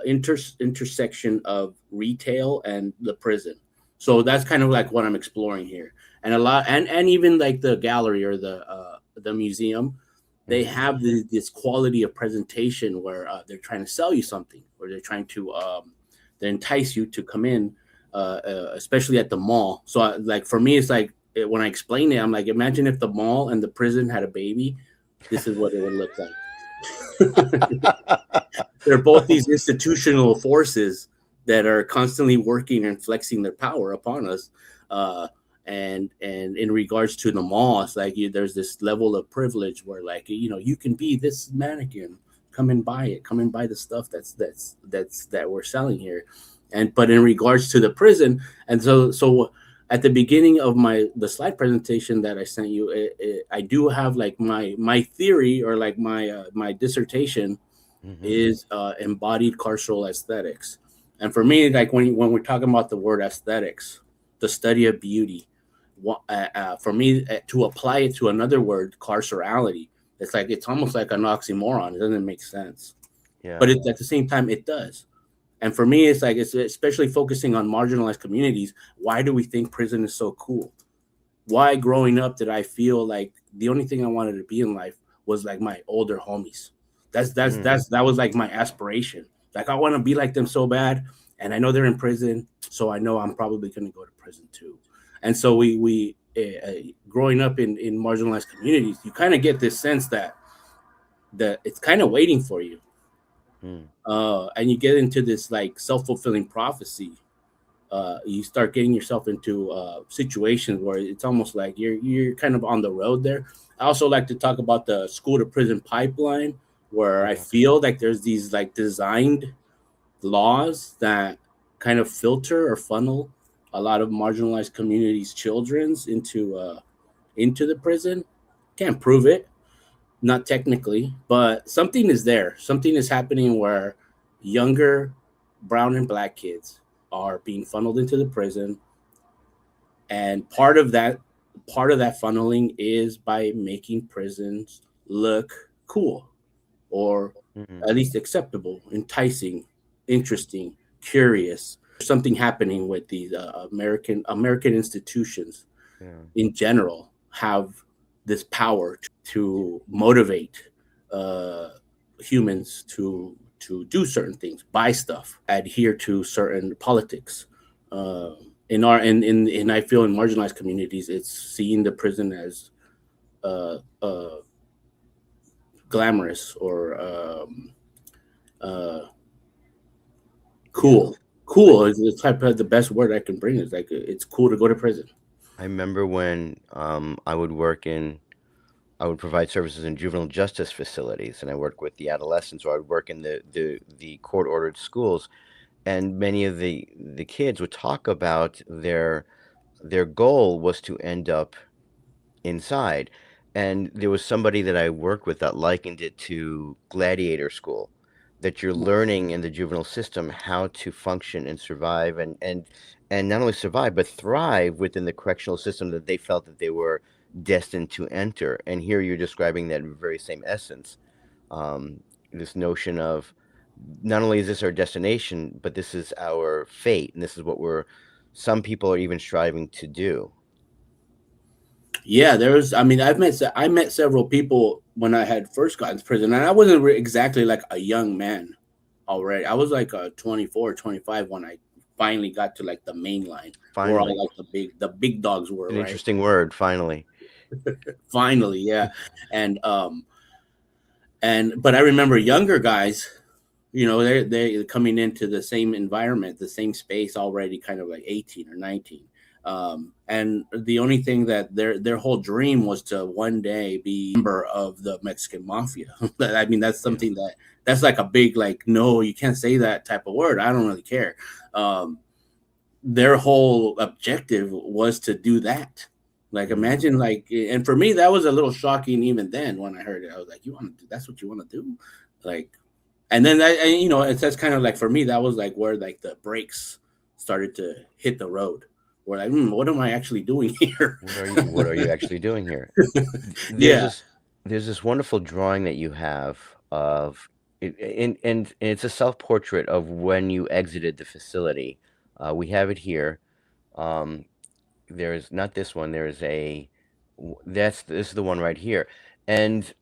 Speaker 3: intersection of retail and the prison. So that's kind of like what I'm exploring here. And a lot, and even like the gallery or the museum, they
Speaker 2: Hmm.
Speaker 3: have this quality of presentation where they're trying to sell you something, or they're trying to they entice you to come in, especially at the mall. So like for me, it's like when I explain it, I'm like, imagine if the mall and the prison had a baby. This is what it would look like. They're both these institutional forces that are constantly working and flexing their power upon us. Uh, and in regards to the mall, it's like there's this level of privilege where like you can be this mannequin, come and buy it, come and buy the stuff that we're selling here. And but in regards to the prison, and so at the beginning of the slide presentation that I sent you, I do have like my theory, or like my dissertation
Speaker 2: Hmm.
Speaker 3: is embodied carceral aesthetics. And for me, like when we're talking about the word aesthetics, the study of beauty, for me to apply it to another word, carcerality, it's almost like an oxymoron. It doesn't make sense, but
Speaker 2: Yeah.
Speaker 3: at the same time, it does. And for me, it's like it's especially focusing on marginalized communities. Why do we think prison is so cool? Why growing up did I feel like the only thing I wanted to be in life was like my older homies, That was like my aspiration. Like I want to be like them so bad, and I know they're in prison, so I know I'm probably going to go to prison too. And so growing up in marginalized communities, you kind of get this sense that it's kind of waiting for you,
Speaker 2: Mm.
Speaker 3: and you get into this like self-fulfilling prophecy. You start getting yourself into situations where it's almost like you're kind of on the road there. I also like to talk about the school to prison pipeline, where I
Speaker 2: Yeah.
Speaker 3: feel like there's these like designed laws that kind of filter or funnel a lot of marginalized communities' children's into the prison. Can't prove it, not technically, but something is there. Something is happening where younger brown and black kids are being funneled into the prison, and part of that funneling is by making prisons look cool, or
Speaker 2: Mm.
Speaker 3: at least acceptable, enticing, interesting, curious. Something happening with these American institutions
Speaker 2: Yeah.
Speaker 3: in general have this power to motivate uh, humans to do certain things, buy stuff, adhere to certain politics. In our in I feel in marginalized communities, it's seeing the prison as uh, uh, glamorous or uh,
Speaker 2: Yeah.
Speaker 3: cool. Cool is the type of the best word I can bring. Is like it's cool to go to prison.
Speaker 2: I remember when I would provide services in juvenile justice facilities, and I worked with the adolescents, or I would work in the court ordered schools, and many of the kids would talk about their goal was to end up inside. And there was somebody that I worked with that likened it to gladiator school, that you're learning in the juvenile system how to function and survive and not only survive but thrive within the correctional system that they felt that they were destined to enter. And here you're describing that very same essence. This notion of not only is this our destination, but this is our fate, and this is what some people are even striving to do.
Speaker 3: Yeah, there's. I mean, I met several people when I had first gotten to prison, and I wasn't exactly like a young man already. I was like 24, 25 when I finally got to like the main line, where all
Speaker 2: Finally,
Speaker 3: like the big dogs were,
Speaker 2: an
Speaker 3: right?
Speaker 2: interesting word. Finally.
Speaker 3: Finally, yeah. And but I remember younger guys, they're coming into the same environment, the same space already, kind of like 18 or 19. And the only thing that their whole dream was to one day be a member of the Mexican mafia. I mean, that's
Speaker 2: Yeah.
Speaker 3: something that's like a big, like, no, you can't say that type of word. I don't really care. Their whole objective was to do that. Like,
Speaker 2: Mm.
Speaker 3: imagine, like, and for me, that was a little shocking even then when I heard it. I was like, you want to do that's what you want to do? Like, and then that's kind of like, for me, that was like where like the brakes started to hit the road. We're like, what am I actually doing here?
Speaker 2: What are you actually doing here? There's
Speaker 3: Yeah.
Speaker 2: this wonderful drawing that you have of it, and it's a self-portrait of when you exited the facility. We have it here. Um, there's not this one. There's this is the one right here. And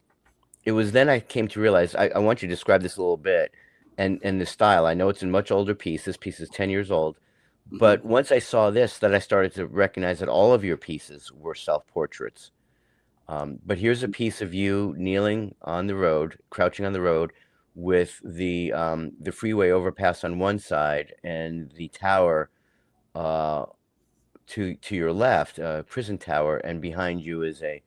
Speaker 2: it was then I came to realize I want you to describe this a little bit and the style. I know it's a much older piece. This piece is 10 years old.
Speaker 3: Hmm.
Speaker 2: But once I saw this, that I started to recognize that all of your pieces were self-portraits. But here's a piece of you kneeling on the road, crouching on the road, with the freeway overpass on one side and the tower uh, to your left, prison tower, and behind you is a.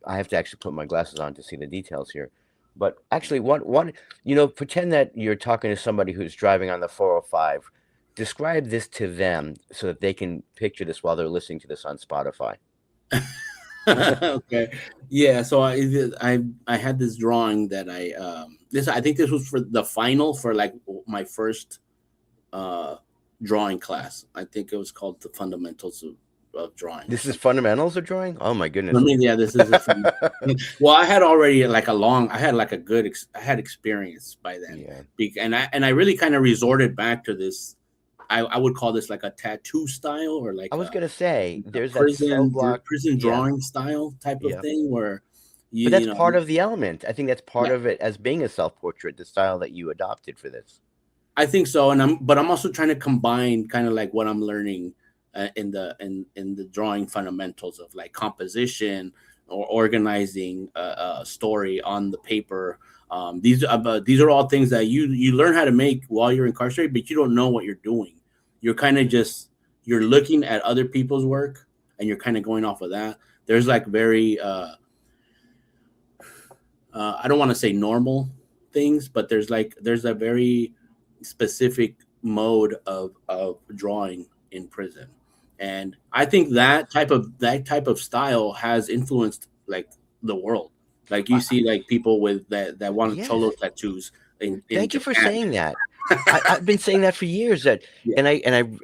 Speaker 2: I have to actually put my glasses on to see the details here. But actually, pretend that you're talking to somebody who's driving on the 405. Describe this to them so that they can picture this while they're listening to this on Spotify.
Speaker 3: Okay. Yeah. So I had this drawing that I think this was for the final for like my first uh drawing class. I think it was called the fundamentals of drawing or
Speaker 2: This is
Speaker 3: something.
Speaker 2: fundamentals of drawing? Oh my
Speaker 3: I
Speaker 2: goodness.
Speaker 3: mean, yeah, this is a fun. Well, I had already like I had like a good, I had experience by then,
Speaker 2: Yeah.
Speaker 3: and I really kind of resorted back to this. I would call this like a tattoo style, or
Speaker 2: I
Speaker 3: like
Speaker 2: was gonna say,
Speaker 3: a
Speaker 2: there's that cell block.
Speaker 3: prison
Speaker 2: Yeah,
Speaker 3: drawing style type of
Speaker 2: yeah.
Speaker 3: thing, where
Speaker 2: But
Speaker 3: you
Speaker 2: that's
Speaker 3: know,
Speaker 2: part of the element. I think that's part
Speaker 3: yeah,
Speaker 2: of it as being a self-portrait, the style that you adopted for this.
Speaker 3: I think so. And I'm also trying to combine kind of like what I'm learning in the drawing fundamentals of like composition or organizing a story on the paper. These are all things that you learn how to make while you're incarcerated, but you don't know what you're doing. You're kind of just you're looking at other people's work and you're kind of going off of that. There's like very I don't want to say normal things, but there's a very specific mode of drawing in prison, and I think that type of style has influenced like the world. Like you
Speaker 2: I,
Speaker 3: see, like people with that want
Speaker 2: yes.
Speaker 3: cholo tattoos in
Speaker 2: Thank you for
Speaker 3: Japan.
Speaker 2: saying that. I've been saying that for years.
Speaker 3: Yeah,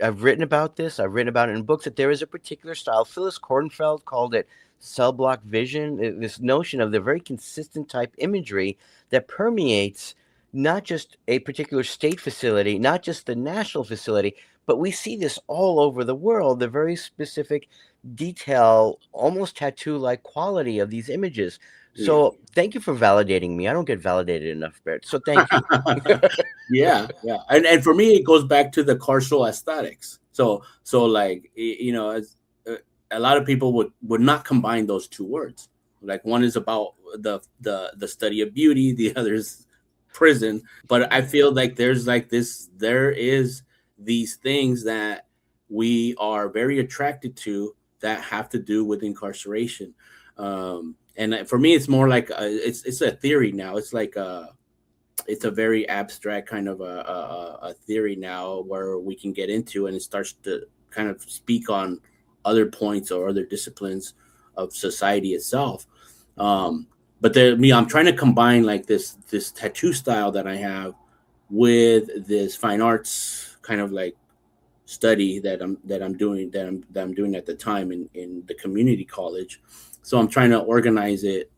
Speaker 2: I've written about this. I've written about it in books that there is a particular style. Phyllis Kornfeld called it cell block vision. This notion of the very consistent type imagery that permeates not just a particular state facility, not just the national facility, but we see this all over the world. The very specific detail, almost tattoo-like quality of these images.
Speaker 3: yeah.
Speaker 2: So thank you for validating me. I don't get validated enough, Bert. So thank you.
Speaker 3: Yeah, and for me, it goes back to the carceral aesthetics. So like as a lot of people would not combine those two words. Like one is about the study of beauty, the other is prison. But I feel like there is these things that we are very attracted to that have to do with incarceration. And for me, it's more like it's a theory now. It's a very abstract kind of a theory now where we can get into, and it starts to kind of speak on other points or other disciplines of society itself. But I'm trying to combine like this tattoo style that I have with this fine arts kind of like study that I'm doing at the time in the community college. So I'm trying to organize it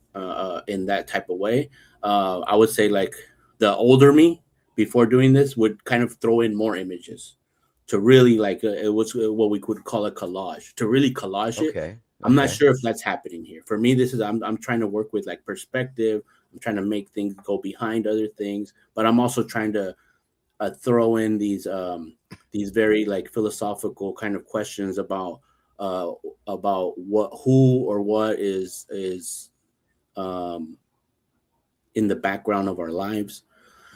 Speaker 3: in that type of way. I would say like the older me before doing this would kind of throw in more images to really like it was what we could call a collage to really collage it.
Speaker 2: Okay.
Speaker 3: I'm not
Speaker 2: Okay.
Speaker 3: sure if that's happening here. For me, this is I'm trying to work with like perspective. I'm trying to make things go behind other things, but I'm also trying to throw in these very like philosophical kind of questions uh, about who or what is um, in the background of our lives.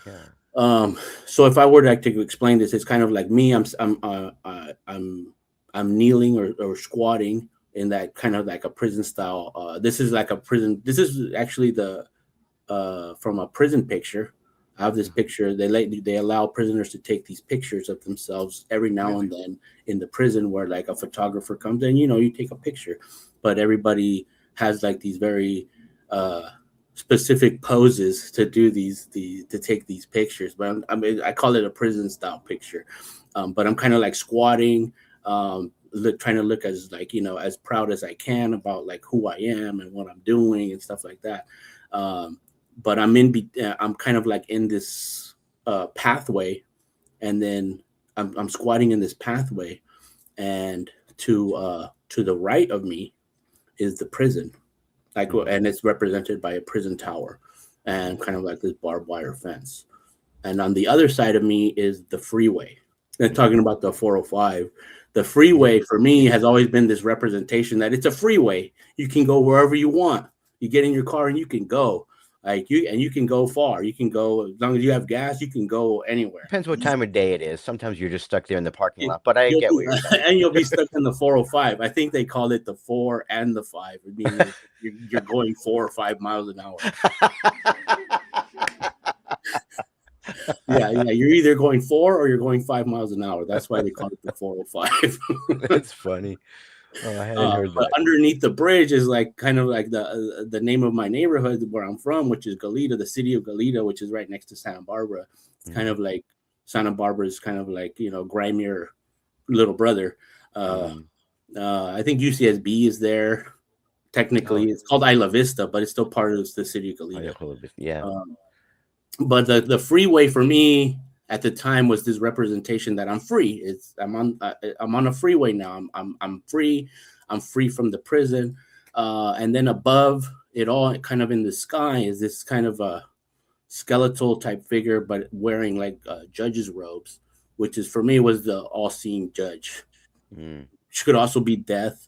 Speaker 2: Yeah.
Speaker 3: So if I were to explain this, it's kind of like me. I'm kneeling or squatting in that kind of like a prison style. This is like a prison. This is actually the from a prison picture. I have this
Speaker 2: Mhm.
Speaker 3: picture. They allow prisoners to take these pictures of themselves every now and
Speaker 2: Really?
Speaker 3: then in the prison, where like a photographer comes in. You take a picture, but everybody has like these very uh, specific poses to do to take these pictures. But I mean, I call it a prison style picture. But I'm kind of like squatting. Trying to look as like as proud as I can about like who I am and what I'm doing and stuff like that. But I'm kind of like in this pathway, and then I'm squatting in this pathway, and to the right of me is the prison, like,
Speaker 2: Mhm.
Speaker 3: and it's represented by a prison tower and kind of like this barbed wire fence. And on the other side of me is the freeway. And talking
Speaker 2: Mhm.
Speaker 3: about the 405, the
Speaker 2: Yeah.
Speaker 3: freeway for me has always been this representation that it's a freeway. You can go wherever you want. You get in your car and you can go. You can go far. You can go as long as you have gas. You can go anywhere.
Speaker 2: Depends what time of day it is. Sometimes you're just stuck there in the parking
Speaker 3: You-
Speaker 2: lot, but I
Speaker 3: You'll
Speaker 2: get
Speaker 3: be
Speaker 2: what you're saying.
Speaker 3: and you'll be stuck in the 405. I think they call it the 4 and the 5, meaning you're going 4 or 5 miles an hour. Yeah, you're either going 4 or you're going 5 miles an hour. That's why they call it the 405.
Speaker 2: That's funny. Oh, I hadn't heard
Speaker 3: But
Speaker 2: that.
Speaker 3: underneath the bridge is like kind of like the name of my neighborhood where I'm from, which is Goleta, the city of Goleta, which is right next to Santa Barbara. It's kind
Speaker 2: Mhm.
Speaker 3: of like Santa Barbara is kind of like grimier little brother. Uh,
Speaker 2: Mhm.
Speaker 3: I think UCSB is there.
Speaker 2: Oh,
Speaker 3: Technically, it's called Isla Vista, but it's still part of the city of
Speaker 2: oh, yeah,
Speaker 3: Goleta.
Speaker 2: a little bit. Yeah.
Speaker 3: Um, but the freeway for me at the time was this representation that I'm free. I'm on a freeway now. I'm free. I'm free from the prison. And then above it all kind of in the sky is this kind of a skeletal type figure, but wearing like judge's robes, which is for me was the all-seeing judge.
Speaker 2: Mm.
Speaker 3: She could also be death,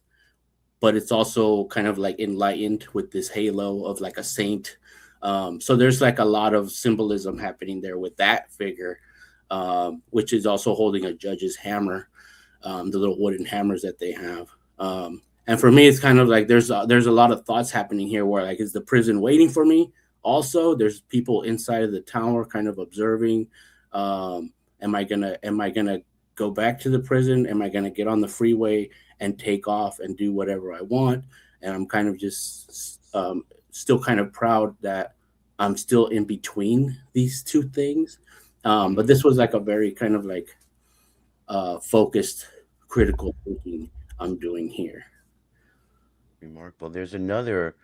Speaker 3: but it's also kind of like enlightened with this halo of like a saint. So there's like a lot of symbolism happening there with that figure, which is also holding a judge's hammer, the little wooden hammers that they have. And for me, it's kind of like there's a lot of thoughts happening here. Where like, is the prison waiting for me? Also, there's people inside of the tower kind of observing. Am I gonna go back to the prison? Am I gonna get on the freeway and take off and do whatever I want? And I'm kind of just still kind of proud that I'm still in between these two things. But this was like a very kind of like focused, critical thinking I'm doing here.
Speaker 2: Remarkable. There's another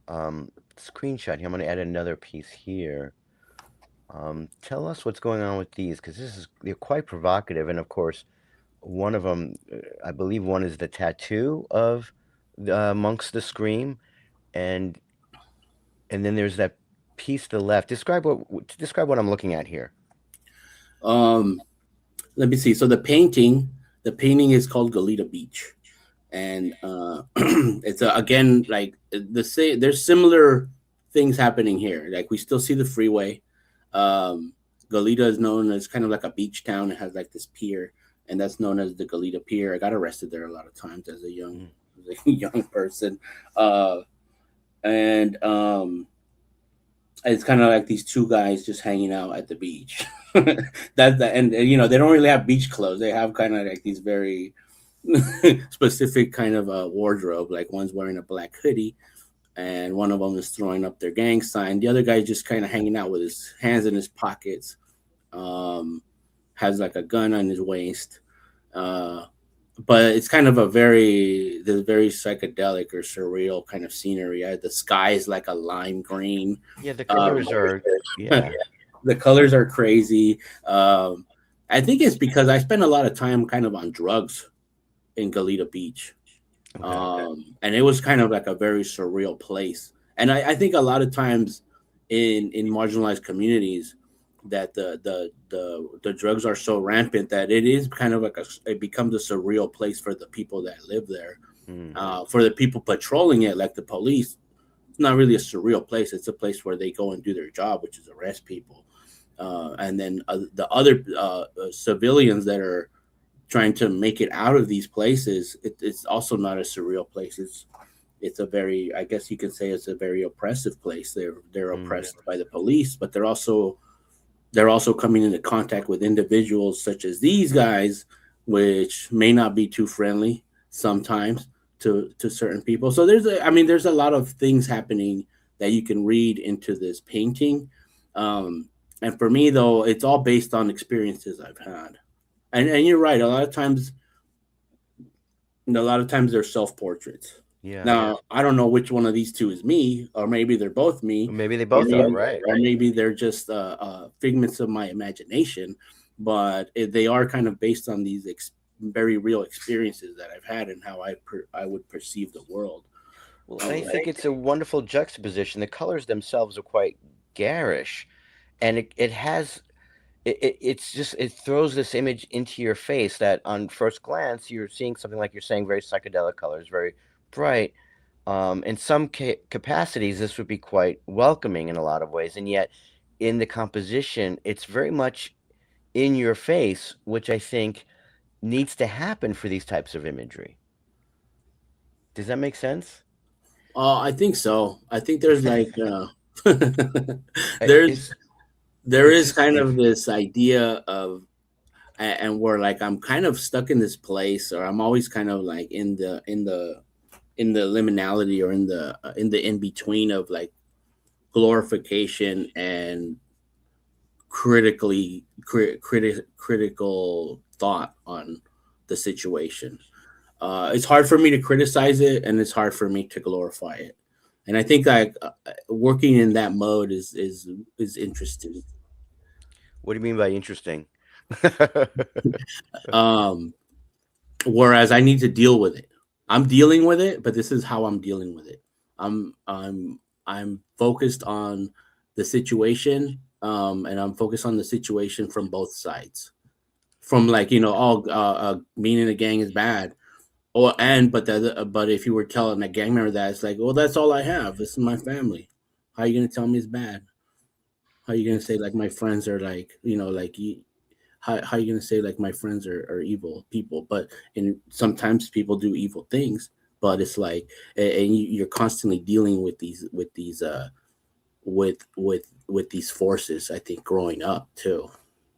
Speaker 2: screenshot here. I'm going to add another piece here. Tell us what's going on with these, because they're quite provocative, and of course, one of them, I believe, one is the tattoo of the amongst the scream, and then there's that piece to the left. Describe what I'm looking at here.
Speaker 3: Um, Let me see. So the painting is called Goleta Beach, and it's again like there's similar things happening here. Like we still see the freeway. Um, Goleta is known as kind of like a beach town. It has like this pier, and that's known as the Goleta Pier. I got arrested there a lot of times as a young
Speaker 2: Mm.
Speaker 3: young person, uh, and it's kind of like these two guys just hanging out at the beach. And you know they don't really have beach clothes. They have kind of like these very specific kind of a wardrobe. Like one's wearing a black hoodie, and one of them is throwing up their gang sign. The other guy's just kind of hanging out with his hands in his pockets. Um, has like a gun on his waist. Uh, but it's kind of the very psychedelic or surreal kind of scenery. The sky is like a lime green.
Speaker 2: Yeah, the
Speaker 3: Um,
Speaker 2: colors are, yeah.
Speaker 3: the colors are crazy. I think it's because I spent a lot of time kind of on drugs in Goleta Beach,
Speaker 2: Okay.
Speaker 3: and it was kind of like a very surreal place. And I think a lot of times in marginalized communities that the drugs are so rampant that it is kind of like it becomes a surreal place for the people that live there.
Speaker 2: Mm.
Speaker 3: For the people patrolling it, like the police, it's not really a surreal place. It's a place where they go and do their job, which is arrest people. And then the other civilians that are trying to make it out of these places, it's also not a surreal place. It's a very, I guess you could say, it's a very oppressive place. They're
Speaker 2: Mm.
Speaker 3: oppressed by the police, but they're also coming into contact with individuals such as these guys, which may not be too friendly sometimes to certain people. So there's a lot of things happening that you can read into this painting. And for me though, it's all based on experiences I've had. And you're right, a lot of times they're self-portraits.
Speaker 2: Yeah.
Speaker 3: Now, I don't know which one of these two is me, or maybe they're both me,
Speaker 2: Maybe they
Speaker 3: or
Speaker 2: both are,
Speaker 3: maybe,
Speaker 2: right.
Speaker 3: or maybe they're just figments of my imagination. But they are kind of based on these very real experiences that I've had and how I would perceive the world.
Speaker 2: Well,
Speaker 3: Um,
Speaker 2: I think it's a wonderful juxtaposition. The colors themselves are quite garish, and it has it's just it throws this image into your face that on first glance you're seeing something like you're saying, very psychedelic colors, very bright. In some capacities, this would be quite welcoming in a lot of ways, and yet in the composition, it's very much in your face, which I think needs to happen for these types of imagery. Does that make sense?
Speaker 3: I think so. I think there's like
Speaker 2: I-
Speaker 3: there's
Speaker 2: It's
Speaker 3: there
Speaker 2: it's
Speaker 3: is
Speaker 2: just
Speaker 3: kind of this idea of and where like I'm kind of stuck in this place, or I'm always kind of like in the liminality, or in the in between of like glorification and critical thought on the situation. It's hard for me to criticize it, and it's hard for me to glorify it. And I think like working in that mode is interesting.
Speaker 2: what do you mean by interesting?
Speaker 3: Um, Whereas I need to deal with it. I'm dealing with it, but this is how I'm dealing with it. I'm I'm focused on the situation, and I'm focused on the situation from both sides. From like, being in a gang is bad, or and but if you were telling a gang member that, it's like, well, that's all I have. This is my family. How are you gonna tell me it's bad? How are you gonna say
Speaker 2: It's
Speaker 3: like my friends are like, how are you gonna say like my friends are evil people? But and sometimes people do evil things, but it's like, and you're constantly dealing with these with these forces. I think growing up too.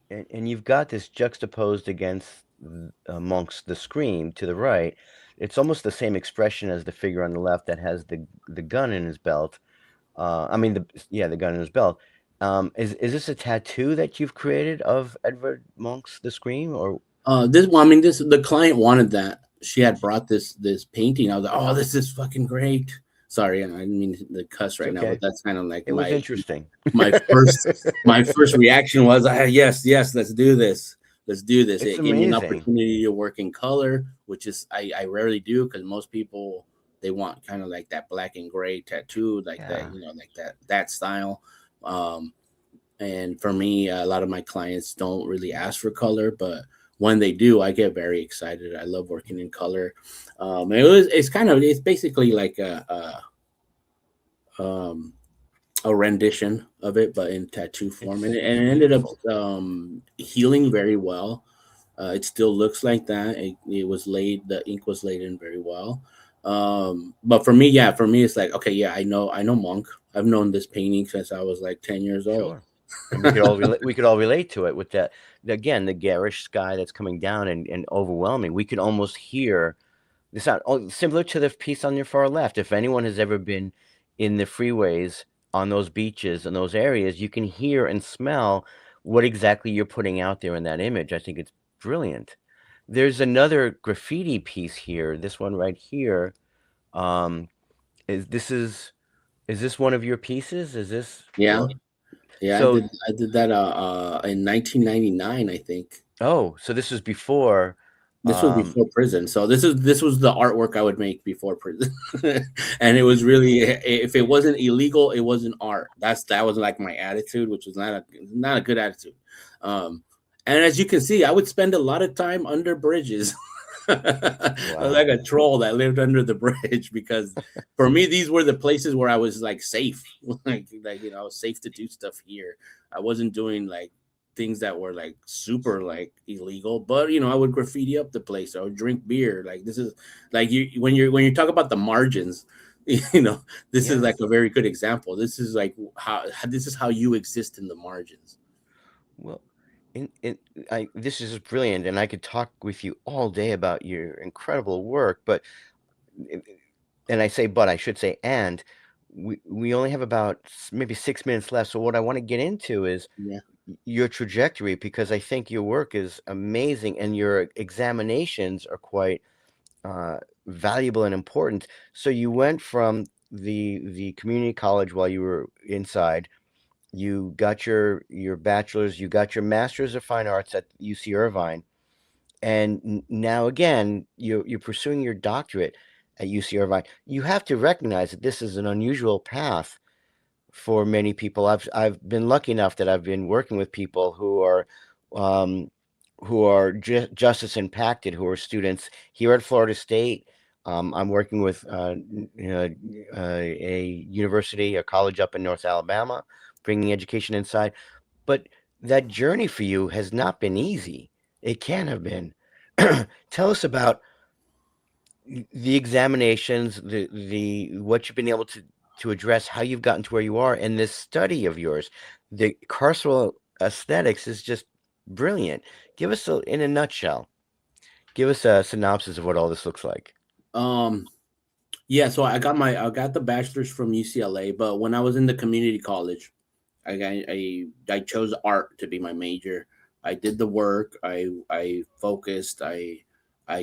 Speaker 2: and you've got this juxtaposed against amongst the scream to the right. It's almost the same expression as the figure on the left that has the gun in his belt. I mean, the gun in his belt. Is this a tattoo that you've created of Edvard Munch's The Scream, or
Speaker 3: This well, I mean, this the client wanted that. She had brought this painting. I was like, oh, this is fucking great. Sorry, I didn't mean to cuss
Speaker 2: it's
Speaker 3: right now, but
Speaker 2: okay?
Speaker 3: that's kind of like
Speaker 2: It was interesting.
Speaker 3: my first reaction was, yes, yes, let's do this. Let's do this.
Speaker 2: It's
Speaker 3: It gave me an
Speaker 2: amazing.
Speaker 3: opportunity to work in color, which is I rarely do, because most people, they want kind of like that black and gray tattoo, like that,
Speaker 2: Yeah.
Speaker 3: like that style. Um, and for me, a lot of my clients don't really ask for color, but when they do, I get very excited. I love working in color. It's basically like um, a rendition of it, but in tattoo form, and
Speaker 2: It's
Speaker 3: it ended up
Speaker 2: beautiful.
Speaker 3: healing very well. It still looks like that. It was laid. The ink was laid in very well. But for me, yeah, it's like, okay, yeah, I know Monk. I've known this painting since I was like 10 years old.
Speaker 2: Sure. And we could all relate to it with that, again, the garish sky that's coming down and overwhelming. We could almost hear the sound, similar to the piece on your far left. If anyone has ever been in the freeways on those beaches and those areas, you can hear and smell what exactly you're putting out there in that image. I think it's brilliant. There's another graffiti piece here. This one right here. Um, is this one of your pieces? Is this
Speaker 3: Yeah,
Speaker 2: or
Speaker 3: yeah, I
Speaker 2: so?
Speaker 3: did. I did that in 1999, I think.
Speaker 2: Oh, so this was before.
Speaker 3: This was
Speaker 2: Um,
Speaker 3: before prison, so this was the artwork I would make before prison, and it was really, if it wasn't illegal, it wasn't art. That was like my attitude, which was not a good attitude. Um, and as you can see, I would spend a lot of time under bridges, like
Speaker 2: wow.
Speaker 3: a troll that lived under the bridge. Because for me, these were the places where I was like safe, I was safe to do stuff here. I wasn't doing like things that were like super like illegal, but I would graffiti up the place. I would drink beer. Like, this is like, when you talk about the margins, you know this is like
Speaker 2: Yes.
Speaker 3: a very good example. This is like how you exist in the margins.
Speaker 2: Well, in this is brilliant, and I could talk with you all day about your incredible work, but eh, and I say but, I should say and, we only have about maybe 6 minutes left. So what I want to get into is
Speaker 3: Yeah.
Speaker 2: your trajectory, because I think your work is amazing and your examinations are quite uh, valuable and important. So you went from the community college while you were inside. You got your bachelor's, you got your master's of fine arts at UC Irvine, and now again you're pursuing your doctorate at UC Irvine. You have to recognize that this is an unusual path for many people. I've been lucky enough that I've been working with people um, who are just as impacted, who are students here at Florida State. I'm working with a university, a college up in North Alabama, bringing education inside. But that journey for you has not been easy. It can have been. Tell us about the examinations, the what you've been able to address, how you've gotten to where you are, and this study of yours. The carceral aesthetics is just brilliant. Give us in a nutshell. Give us a synopsis of what all this looks like.
Speaker 3: um yeah, so I got the bachelor's from UCLA, but when I was in the community college, I chose art to be my major. I did the work. I focused. I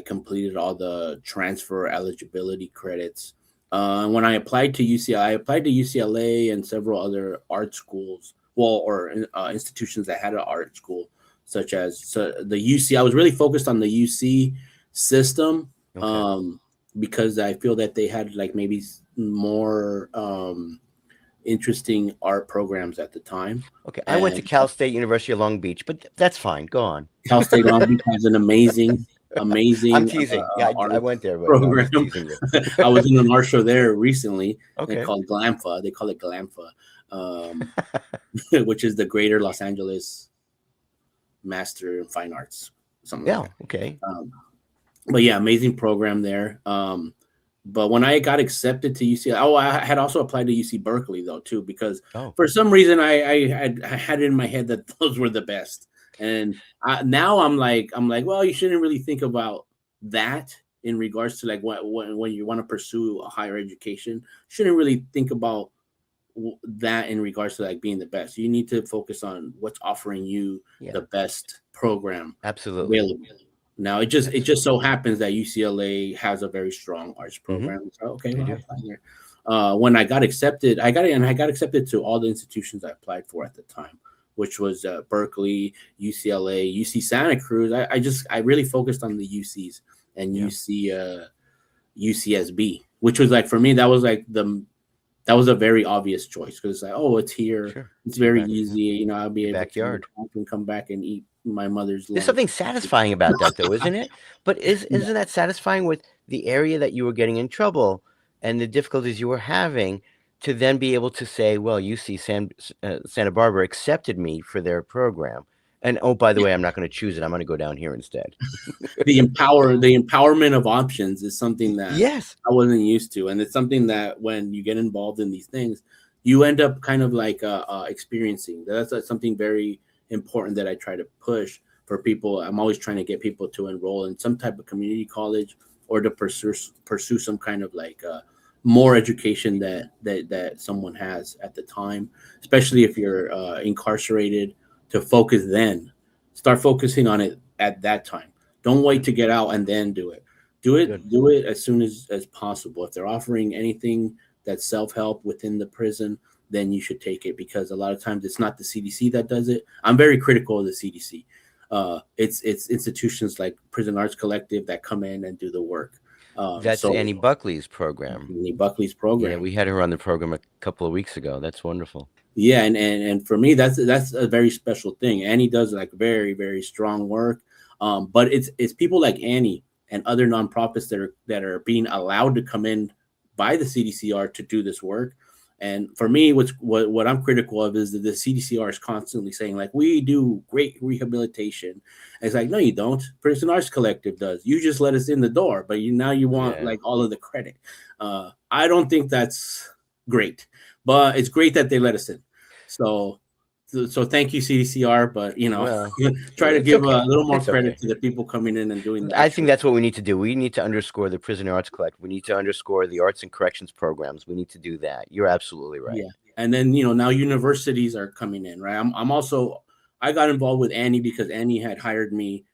Speaker 3: completed all the transfer eligibility credits. When I applied to UCLA, I applied to UCLA and several other art schools, well, or institutions that had an art school, such as, the UC. I was really focused on the UC system,
Speaker 2: Okay.
Speaker 3: um, because I feel that they had like maybe more. interesting art programs at the time.
Speaker 2: Okay, I went to
Speaker 3: And
Speaker 2: Cal State University of Long Beach, but that's fine. Go on.
Speaker 3: Cal State Long Beach has an
Speaker 2: I'm
Speaker 3: amazing
Speaker 2: teasing. Yeah, I
Speaker 3: art
Speaker 2: went there, but no, I'm
Speaker 3: program.
Speaker 2: just teasing you.
Speaker 3: I was in an art show there recently, and
Speaker 2: Okay.
Speaker 3: called GLAMFA. They call it GLAMFA, um, which is the Greater Los Angeles Master in Fine Arts, something like
Speaker 2: Yeah.
Speaker 3: that.
Speaker 2: Okay.
Speaker 3: But yeah, amazing program there. But when I got accepted to UCLA, oh, I had also applied to UC Berkeley though too, because
Speaker 2: Oh,
Speaker 3: for some reason I had it in my head that those were the best. And now I'm like, well, you shouldn't really think about that in regards to like when you want to pursue a higher education. Shouldn't really think about that in regards to like being the best. You need to focus on what's offering you
Speaker 2: yeah.
Speaker 3: the best program
Speaker 2: Absolutely.
Speaker 3: available. Now it just so happens that UCLA has a very strong arts
Speaker 2: Mm-hmm.
Speaker 3: program. So okay,
Speaker 2: They
Speaker 3: well, I
Speaker 2: do.
Speaker 3: applied there. When I got accepted, I got accepted to all the institutions I applied for at the time, which was Berkeley, UCLA, UC Santa Cruz. I really focused on the UCs and
Speaker 2: Yeah.
Speaker 3: UCSB, which was like for me that was a very obvious choice because it's like, oh, it's here,
Speaker 2: Sure.
Speaker 3: it's
Speaker 2: Your
Speaker 3: very
Speaker 2: back,
Speaker 3: easy. You know, I'll be
Speaker 2: your
Speaker 3: able to
Speaker 2: backyard.
Speaker 3: I can come back and eat my mother's
Speaker 2: There's
Speaker 3: lunch.
Speaker 2: something satisfying about that, though, isn't it? But isn't that satisfying with the area that you were getting in trouble and the difficulties you were having to then be able to say, well, Santa Barbara accepted me for their program. And oh, by the way, I'm not going to choose it. I'm going to go down here instead.
Speaker 3: The empowerment of options is something that
Speaker 2: Yes.
Speaker 3: I wasn't used to, and it's something that when you get involved in these things, you end up kind of like experiencing. That's something very important that I try to push for people. I'm always trying to get people to enroll in some type of community college or to pursue some kind of like more education that someone has at the time, especially if you're incarcerated. To focus then, start focusing on it at that time. Don't wait to get out and then do it.
Speaker 2: Good.
Speaker 3: Do it as soon as possible. If they're offering anything that's self-help within the prison, then you should take it, because a lot of times it's not the CDC that does it. I'm very critical of the CDC. It's institutions like Prison Arts Collective that come in and do the work.
Speaker 2: That's
Speaker 3: So
Speaker 2: Annie Buckley's program.
Speaker 3: Buckley's
Speaker 2: Yeah,
Speaker 3: program.
Speaker 2: we had her on the program a couple of weeks ago. That's wonderful.
Speaker 3: Yeah, and for me, that's a very special thing. Annie does like very very strong work, but it's people like Annie and other nonprofits that are being allowed to come in by the CDCR to do this work. And for me, what I'm critical of is that the CDCR is constantly saying like, we do great rehabilitation. And it's like, no, you don't. Prison Arts Collective does. You just let us in the door, but now you want
Speaker 2: Yeah.
Speaker 3: like all of the credit. I don't think that's great, but it's great that they let us in. So thank you, CDCR, but
Speaker 2: Well,
Speaker 3: try to
Speaker 2: it's
Speaker 3: give
Speaker 2: okay.
Speaker 3: a little more
Speaker 2: It's
Speaker 3: credit
Speaker 2: okay.
Speaker 3: to the people coming in and doing the
Speaker 2: I
Speaker 3: extra.
Speaker 2: think that's what we need to do. We need to underscore the Prisoner Arts Collective. We need to underscore the arts and corrections programs. We need to do that. You're absolutely right.
Speaker 3: Yeah. And then, now universities are coming in, right? I got involved with Annie because Annie had hired me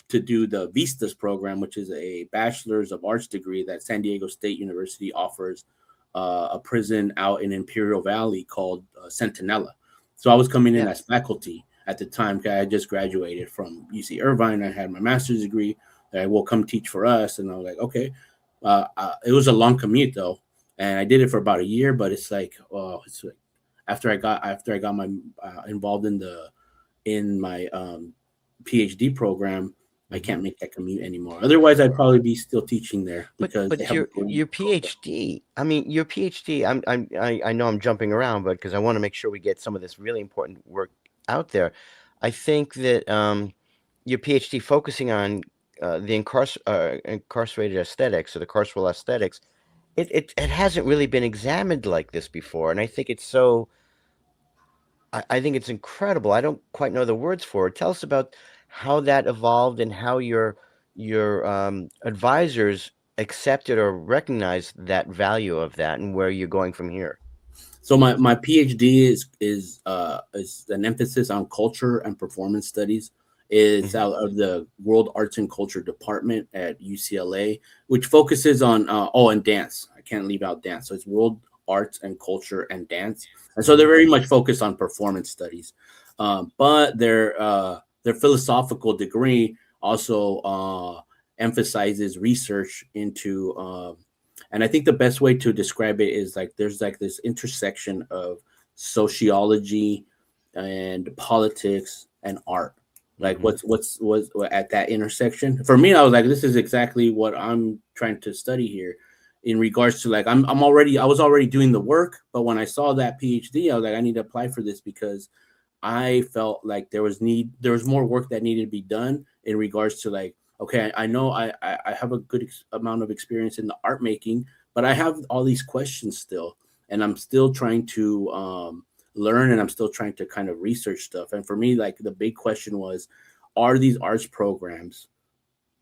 Speaker 3: to do the Vistas program, which is a bachelor's of arts degree that San Diego State University offers a prison out in Imperial Valley called Centinela. So I was coming in
Speaker 2: Yeah.
Speaker 3: as faculty at the time. I had just graduated from UC Irvine. I had my master's degree that I will come teach for us. And I was like, okay. It was a long commute though, and I did it for about a year. But it's like, oh, it's like after I got my involved in my PhD program, I can't make that commute anymore. Otherwise, I'd probably be still teaching there because they
Speaker 2: But
Speaker 3: have a
Speaker 2: your
Speaker 3: great program.
Speaker 2: PhD. I mean, your PhD. I know I'm jumping around, but because I want to make sure we get some of this really important work out there. I think that your PhD focusing on the incarcerated aesthetics or the carceral aesthetics, it hasn't really been examined like this before, and I think it's so. I think it's incredible. I don't quite know the words for it. Tell us about how that evolved and how your advisors accepted or recognized that value of that and where you're going from here.
Speaker 3: So my PhD is an emphasis on culture and performance studies. It's
Speaker 2: Hmm.
Speaker 3: out of the World Arts and Culture Department at UCLA, which focuses on and dance. I can't leave out dance. So it's World Arts and Culture and Dance, and so they're
Speaker 2: Hmm.
Speaker 3: very much focused on performance studies. But their philosophical degree also emphasizes research into And I think the best way to describe it is like there's like this intersection of sociology and politics and art. Like what's at that intersection? For me, I was like, this is exactly what I'm trying to study here in regards to like I was already doing the work, but when I saw that PhD, I was like, I need to apply for this because I felt like there was more work that needed to be done in regards to like, okay, I know I have a good amount of experience in the art making, but I have all these questions still, and I'm still trying to learn, and I'm still trying to kind of research stuff. And for me, like the big question was, are these arts programs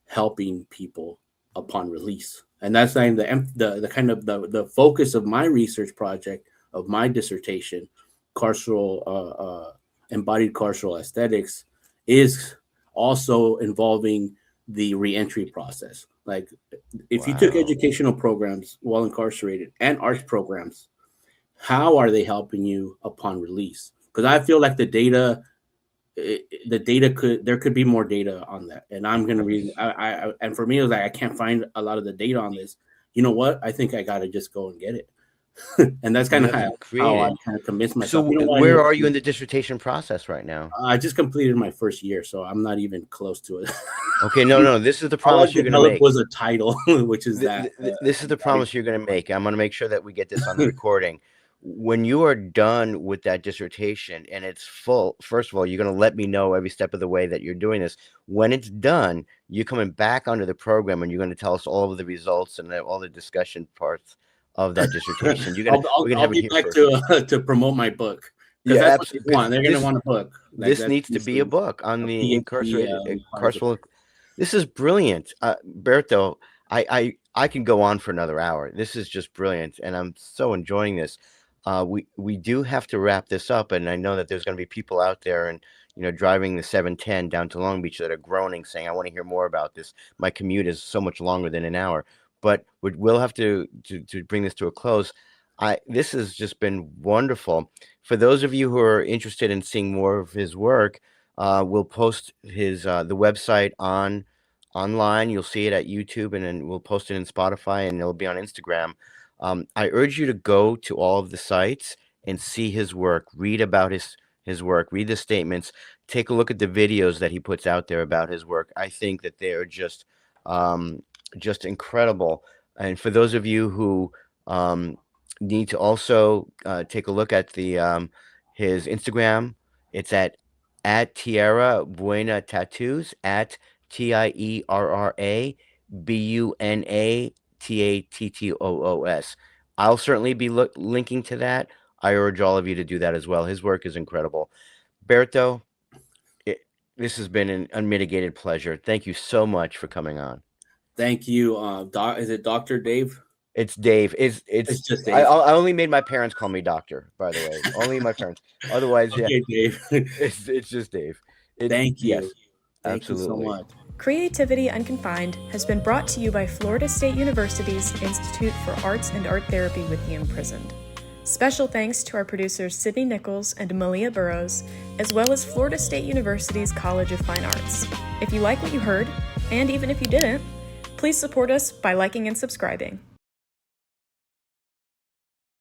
Speaker 3: helping people upon release? And that's like the kind of the focus of my research project of my dissertation, carceral embodied carceral aesthetics, is also involving the reentry process. Like if you took educational programs while incarcerated and arts programs, how are they helping you upon release? Because I feel like the data there could be more data on that, and I'm gonna read. And for me, it was like I can't find a lot of the data on this. You know what? I think I gotta just go and get it, and that's kind
Speaker 2: You
Speaker 3: of
Speaker 2: have to
Speaker 3: how
Speaker 2: create
Speaker 3: I
Speaker 2: it.
Speaker 3: kind of convinced
Speaker 2: So
Speaker 3: myself. You know what?
Speaker 2: where are you in the dissertation process right now?
Speaker 3: I just completed my first year, so I'm not even close to it.
Speaker 2: Okay, no. This is the
Speaker 3: All I
Speaker 2: promise you're going to
Speaker 3: developed
Speaker 2: make.
Speaker 3: was a title, which is
Speaker 2: This is the promise you're going to make. I'm going to make sure that we get this on the recording. When you are done with that dissertation and it's full, first of all, you're going to let me know every step of the way that you're doing this. When it's done, you're coming back onto the program and you're going to tell us all of the results and all the discussion parts of that dissertation. We're going to
Speaker 3: I'll
Speaker 2: have it
Speaker 3: be
Speaker 2: here
Speaker 3: back
Speaker 2: first.
Speaker 3: to promote my book because
Speaker 2: Yeah,
Speaker 3: that's what they
Speaker 2: absolutely.
Speaker 3: want. They're going to want a book. Like
Speaker 2: This
Speaker 3: that's
Speaker 2: needs to be a book on
Speaker 3: a
Speaker 2: the
Speaker 3: PhD
Speaker 2: incarcerated
Speaker 3: requires a
Speaker 2: carceral. This is brilliant, Berto. I can go on for another hour. This is just brilliant, and I'm so enjoying this. We do have to wrap this up, and I know that there's going to be people out there and driving the 710 down to Long Beach that are groaning, saying, "I want to hear more about this. My commute is so much longer than an hour." But we'll have to bring this to a close. This has just been wonderful. For those of you who are interested in seeing more of his work, we'll post his the website online. You'll see it at YouTube, and then we'll post it in Spotify, and it'll be on Instagram. I urge you to go to all of the sites and see his work, read about his work, read the statements, take a look at the videos that he puts out there about his work. I think that they are just incredible. And for those of you who need to also take a look at the his Instagram. It's at Tierra Buena Tattoos, at TIERRA BUNATATTOOS. I'll certainly be linking to that. I urge all of you to do that as well. His work is incredible. Berto, this has been an unmitigated pleasure. Thank you so much for coming on.
Speaker 3: Thank you. Is it Dr. Dave?
Speaker 2: It's Dave. It's
Speaker 3: just
Speaker 2: I
Speaker 3: Dave.
Speaker 2: only made my parents call me doctor, by the way. Only my parents. Otherwise, yeah.
Speaker 3: Okay, Dave.
Speaker 2: It's just Dave.
Speaker 3: Thank you.
Speaker 2: Yes,
Speaker 3: Thank you so
Speaker 2: absolutely.
Speaker 3: much.
Speaker 1: Creativity Unconfined has been brought to you by Florida State University's Institute for Arts and Art Therapy with the Imprisoned. Special thanks to our producers Sydney Nichols and Malia Burrows, as well as Florida State University's College of Fine Arts. If you like what you heard, and even if you didn't, please support us by liking and subscribing.